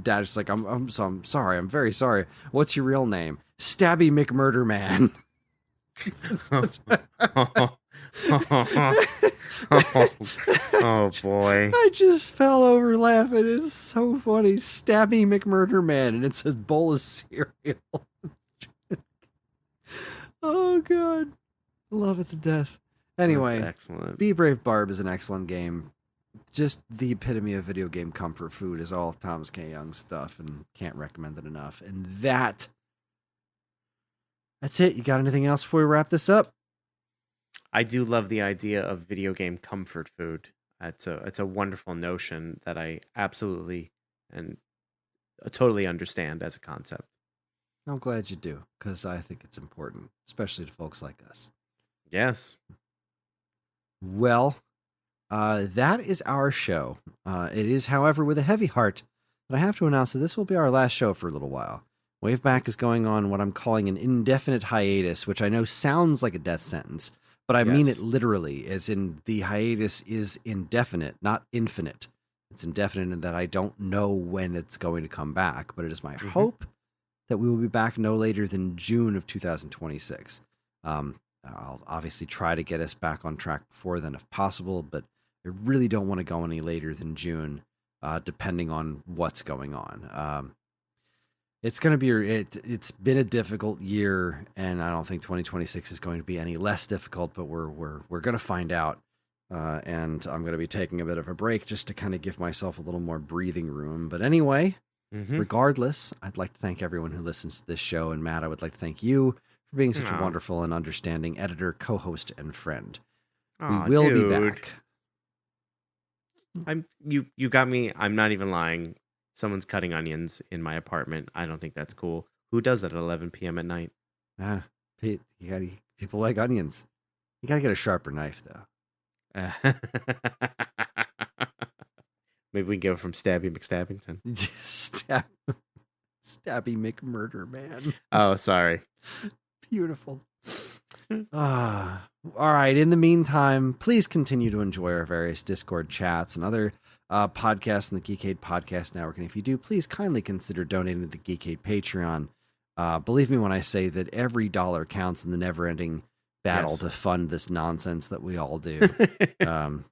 Speaker 1: Dad's like, I'm sorry. I'm very sorry. What's your real name? Stabby McMurder Man.
Speaker 2: Oh, oh boy.
Speaker 1: I just fell over laughing. It's so funny. Stabby McMurder Man, and it says bowl of cereal. Oh god, love it to death.
Speaker 2: That's
Speaker 1: Anyway,
Speaker 2: excellent.
Speaker 1: Be Brave Barb is an excellent game. Just the epitome of video game comfort food is all Thomas K. Young's stuff, and can't recommend it enough. And that's it. You got anything else before we wrap this up?
Speaker 2: I do love the idea of video game comfort food. It's a wonderful notion that I absolutely and totally understand as a concept.
Speaker 1: I'm glad you do, because I think it's important, especially to folks like us.
Speaker 2: Yes.
Speaker 1: Well, that is our show. It is, however, with a heavy heart that I have to announce that this will be our last show for a little while. WaveBack is going on what I'm calling an indefinite hiatus, which I know sounds like a death sentence, but I mean it
Speaker 2: Yes.
Speaker 1: literally, as in the hiatus is indefinite, not infinite. It's indefinite in that I don't know when it's going to come back, but it is my
Speaker 2: Hmm.
Speaker 1: hope that we will be back no later than June of 2026. I'll obviously try to get us back on track before then if possible, but I really don't want to go any later than June, depending on what's going on. It's going to be it's been a difficult year, and I don't think 2026 is going to be any less difficult. But we're going to find out, and I'm going to be taking a bit of a break just to kind of give myself a little more breathing room. But anyway,
Speaker 2: Hmm.
Speaker 1: regardless, I'd like to thank everyone who listens to this show, and Matt, I would like to thank you for being such a
Speaker 2: Oh,
Speaker 1: wonderful and understanding editor, co-host, and friend. We
Speaker 2: oh,
Speaker 1: will be
Speaker 2: dude.
Speaker 1: back.
Speaker 2: You got me. I'm not even lying. Someone's cutting onions in my apartment. I don't think that's cool. Who does that at 11 p.m. at night?
Speaker 1: Ah, Pete, people like onions. You gotta get a sharper knife, though.
Speaker 2: Uh, Maybe we can go from Stabby McStabbington.
Speaker 1: Stab, Stabby McMurder Man.
Speaker 2: Oh, sorry.
Speaker 1: Beautiful. All right. In the meantime, please continue to enjoy our various Discord chats and other podcasts in the Geekade Podcast Network. And if you do, please kindly consider donating to the Geekade Patreon. Believe me when I say that every dollar counts in the never-ending battle
Speaker 2: Yes.
Speaker 1: to fund this nonsense that we all do. Um,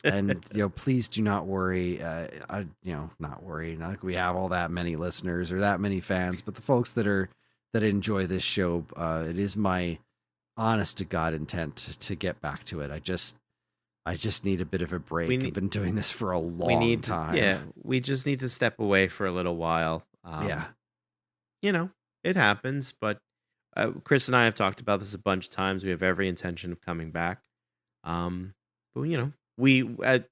Speaker 1: and please do not worry. Not worry. Not like we have all that many listeners or that many fans, but the folks that enjoy this show, it is my honest to God intent to get back to it. I just need a bit of a break.
Speaker 2: We
Speaker 1: I've
Speaker 2: need
Speaker 1: been doing this for a
Speaker 2: we
Speaker 1: long
Speaker 2: need to,
Speaker 1: time.
Speaker 2: yeah, we just need to step away for a little while.
Speaker 1: Yeah.
Speaker 2: It happens, but Kris and I have talked about this a bunch of times. We have every intention of coming back. But we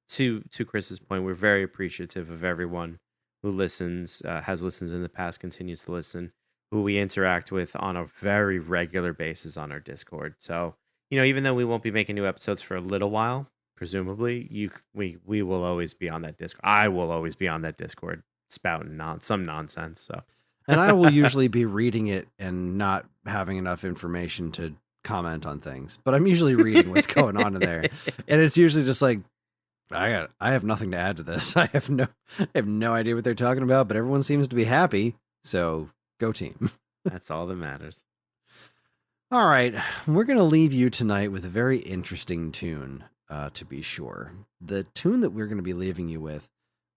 Speaker 2: to Chris's point, we're very appreciative of everyone who listens, has listened in the past, continues to listen, who we interact with on a very regular basis on our Discord. So, even though we won't be making new episodes for a little while, presumably, we will always be on that Discord. I will always be on that Discord spouting some nonsense. So,
Speaker 1: And I will usually be reading it and not having enough information to comment on things, but I'm usually reading what's going on in there, and it's usually just like, I have nothing to add to this. I have no idea what they're talking about, but everyone seems to be happy. So go team.
Speaker 2: That's all that matters.
Speaker 1: All right, we're going to leave you tonight with a very interesting tune, to be sure. The tune that we're going to be leaving you with,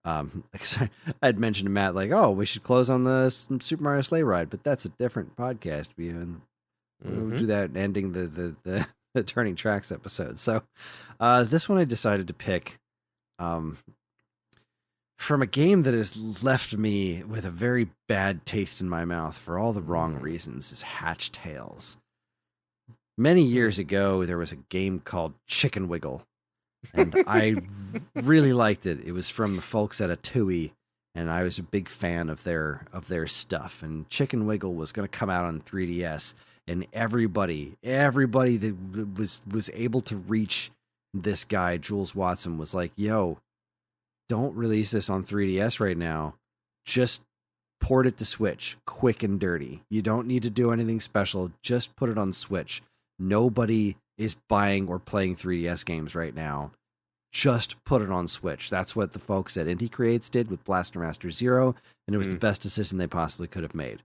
Speaker 1: I'd mentioned to Matt, like, oh, we should close on the Super Mario Sleigh Ride, but that's a different podcast. We'll do that ending the Turning Tracks episode. So this one I decided to pick from a game that has left me with a very bad taste in my mouth for all the wrong reasons, is Hatch Tales. Many years ago, there was a game called Chicken Wiggle, and I really liked it. It was from the folks at Atui, and I was a big fan of their stuff. And Chicken Wiggle was going to come out on 3DS, and everybody that was able to reach this guy, Jules Watson, was like, yo, don't release this on 3DS right now. Just port it to Switch, quick and dirty. You don't need to do anything special. Just put it on Switch. Nobody is buying or playing 3DS games right now. Just put it on Switch. That's what the folks at Indie Creates did with Blaster Master Zero, and it was the best decision they possibly could have made.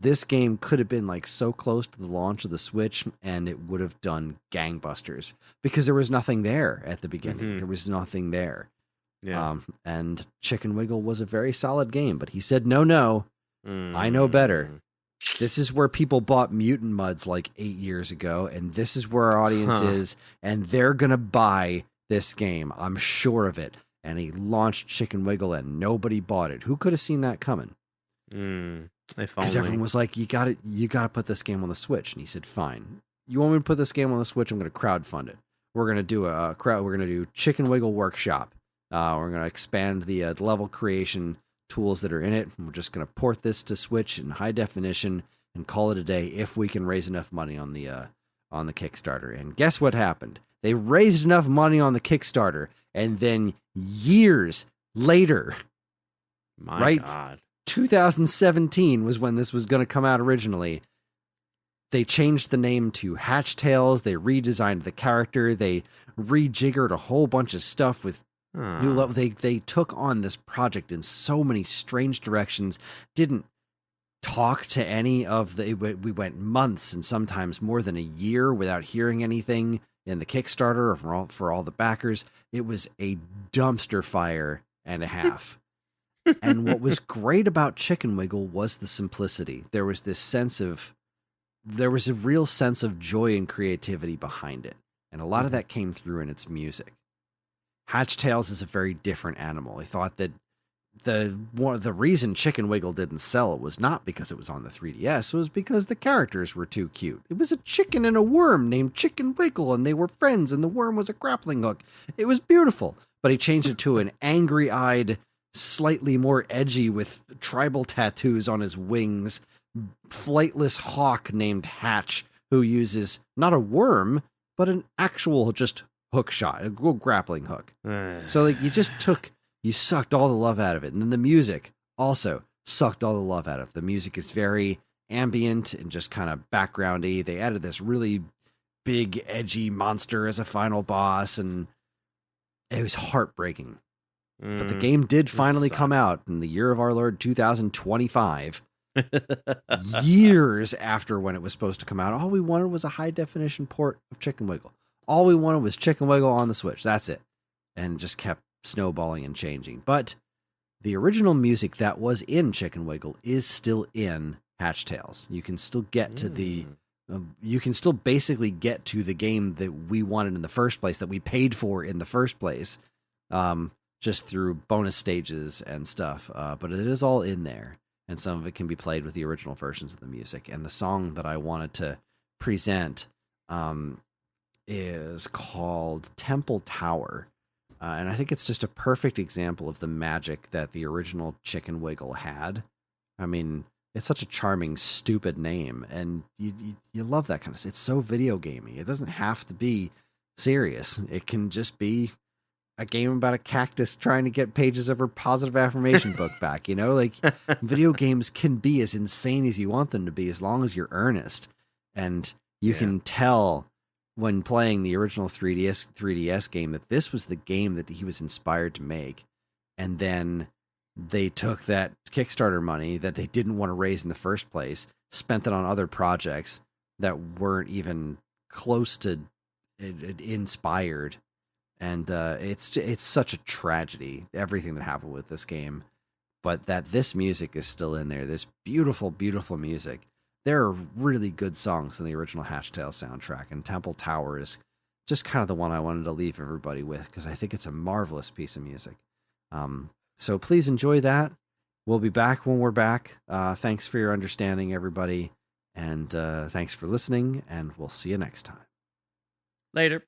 Speaker 1: This game could have been like so close to the launch of the Switch, and it would have done gangbusters because there was nothing there at the beginning. There was nothing there.
Speaker 2: Yeah.
Speaker 1: And Chicken Wiggle was a very solid game, but he said, no, I know better. This is where people bought Mutant Muds like 8 years ago, and this is where our audience is, and they're going to buy this game. I'm sure of it. And he launched Chicken Wiggle, and nobody bought it. Who could have seen that coming? Because everyone was like, you got to put this game on the Switch. And he said, fine. You want me to put this game on the Switch? I'm going to crowdfund it. We're going to do we're going to do Chicken Wiggle Workshop. We're going to expand the level creation tools that are in it. We're just going to port this to Switch in high definition and call it a day if we can raise enough money on the Kickstarter. And guess what happened? They raised enough money on the Kickstarter, and then years later,
Speaker 2: God,
Speaker 1: 2017 was when this was going to come out originally. They changed the name to Hatch Tales. They redesigned the character. They rejiggered a whole bunch of stuff with new level. They took on this project in so many strange directions. Didn't talk to any of the. We went months and sometimes more than a year without hearing anything in the Kickstarter or for all the backers. It was a dumpster fire and a half. And what was great about Chicken Wiggle was the simplicity. There was a real sense of joy and creativity behind it, and a lot of that came through in its music. Hatch Tales is a very different animal. I thought that the reason Chicken Wiggle didn't sell was not because it was on the 3DS, it was because the characters were too cute. It was a chicken and a worm named Chicken Wiggle, and they were friends, and the worm was a grappling hook. It was beautiful, but he changed it to an angry-eyed, slightly more edgy with tribal tattoos on his wings, flightless hawk named Hatch, who uses not a worm, but an actual just hook shot, a grappling hook. So like you sucked all the love out of it. And then the music also sucked all the love out of it. The music is very ambient and just kind of backgroundy. They added this really big, edgy monster as a final boss, and it was heartbreaking. But the game did finally come out in the year of our Lord 2025. Years after when it was supposed to come out. All we wanted was a high definition port of Chicken Wiggle. All we wanted was Chicken Wiggle on the Switch. That's it. And just kept snowballing and changing. But the original music that was in Chicken Wiggle is still in Hatch Tales. You can still get to you can still basically get to the game that we wanted in the first place, that we paid for in the first place, just through bonus stages and stuff. But it is all in there. And some of it can be played with the original versions of the music. And the song that I wanted to present is called Temple Tower. And I think it's just a perfect example of the magic that the original Chicken Wiggle had. I mean, it's such a charming, stupid name. And you love that kind of stuff. It's so video gamey. It doesn't have to be serious. It can just be a game about a cactus trying to get pages of her positive affirmation book back. Like video games can be as insane as you want them to be as long as you're earnest. And You
Speaker 2: Yeah.
Speaker 1: can tell when playing the original 3DS game that this was the game that he was inspired to make. And then they took that Kickstarter money that they didn't want to raise in the first place, spent it on other projects that weren't even close to inspired. And it's such a tragedy, everything that happened with this game. But that this music is still in there, this beautiful, beautiful music. There are really good songs in the original Hatchtail soundtrack, and Temple Tower is just kind of the one I wanted to leave everybody with because I think it's a marvelous piece of music. So please enjoy that. We'll be back when we're back. Thanks for your understanding, everybody. And thanks for listening, and we'll see you next time.
Speaker 2: Later.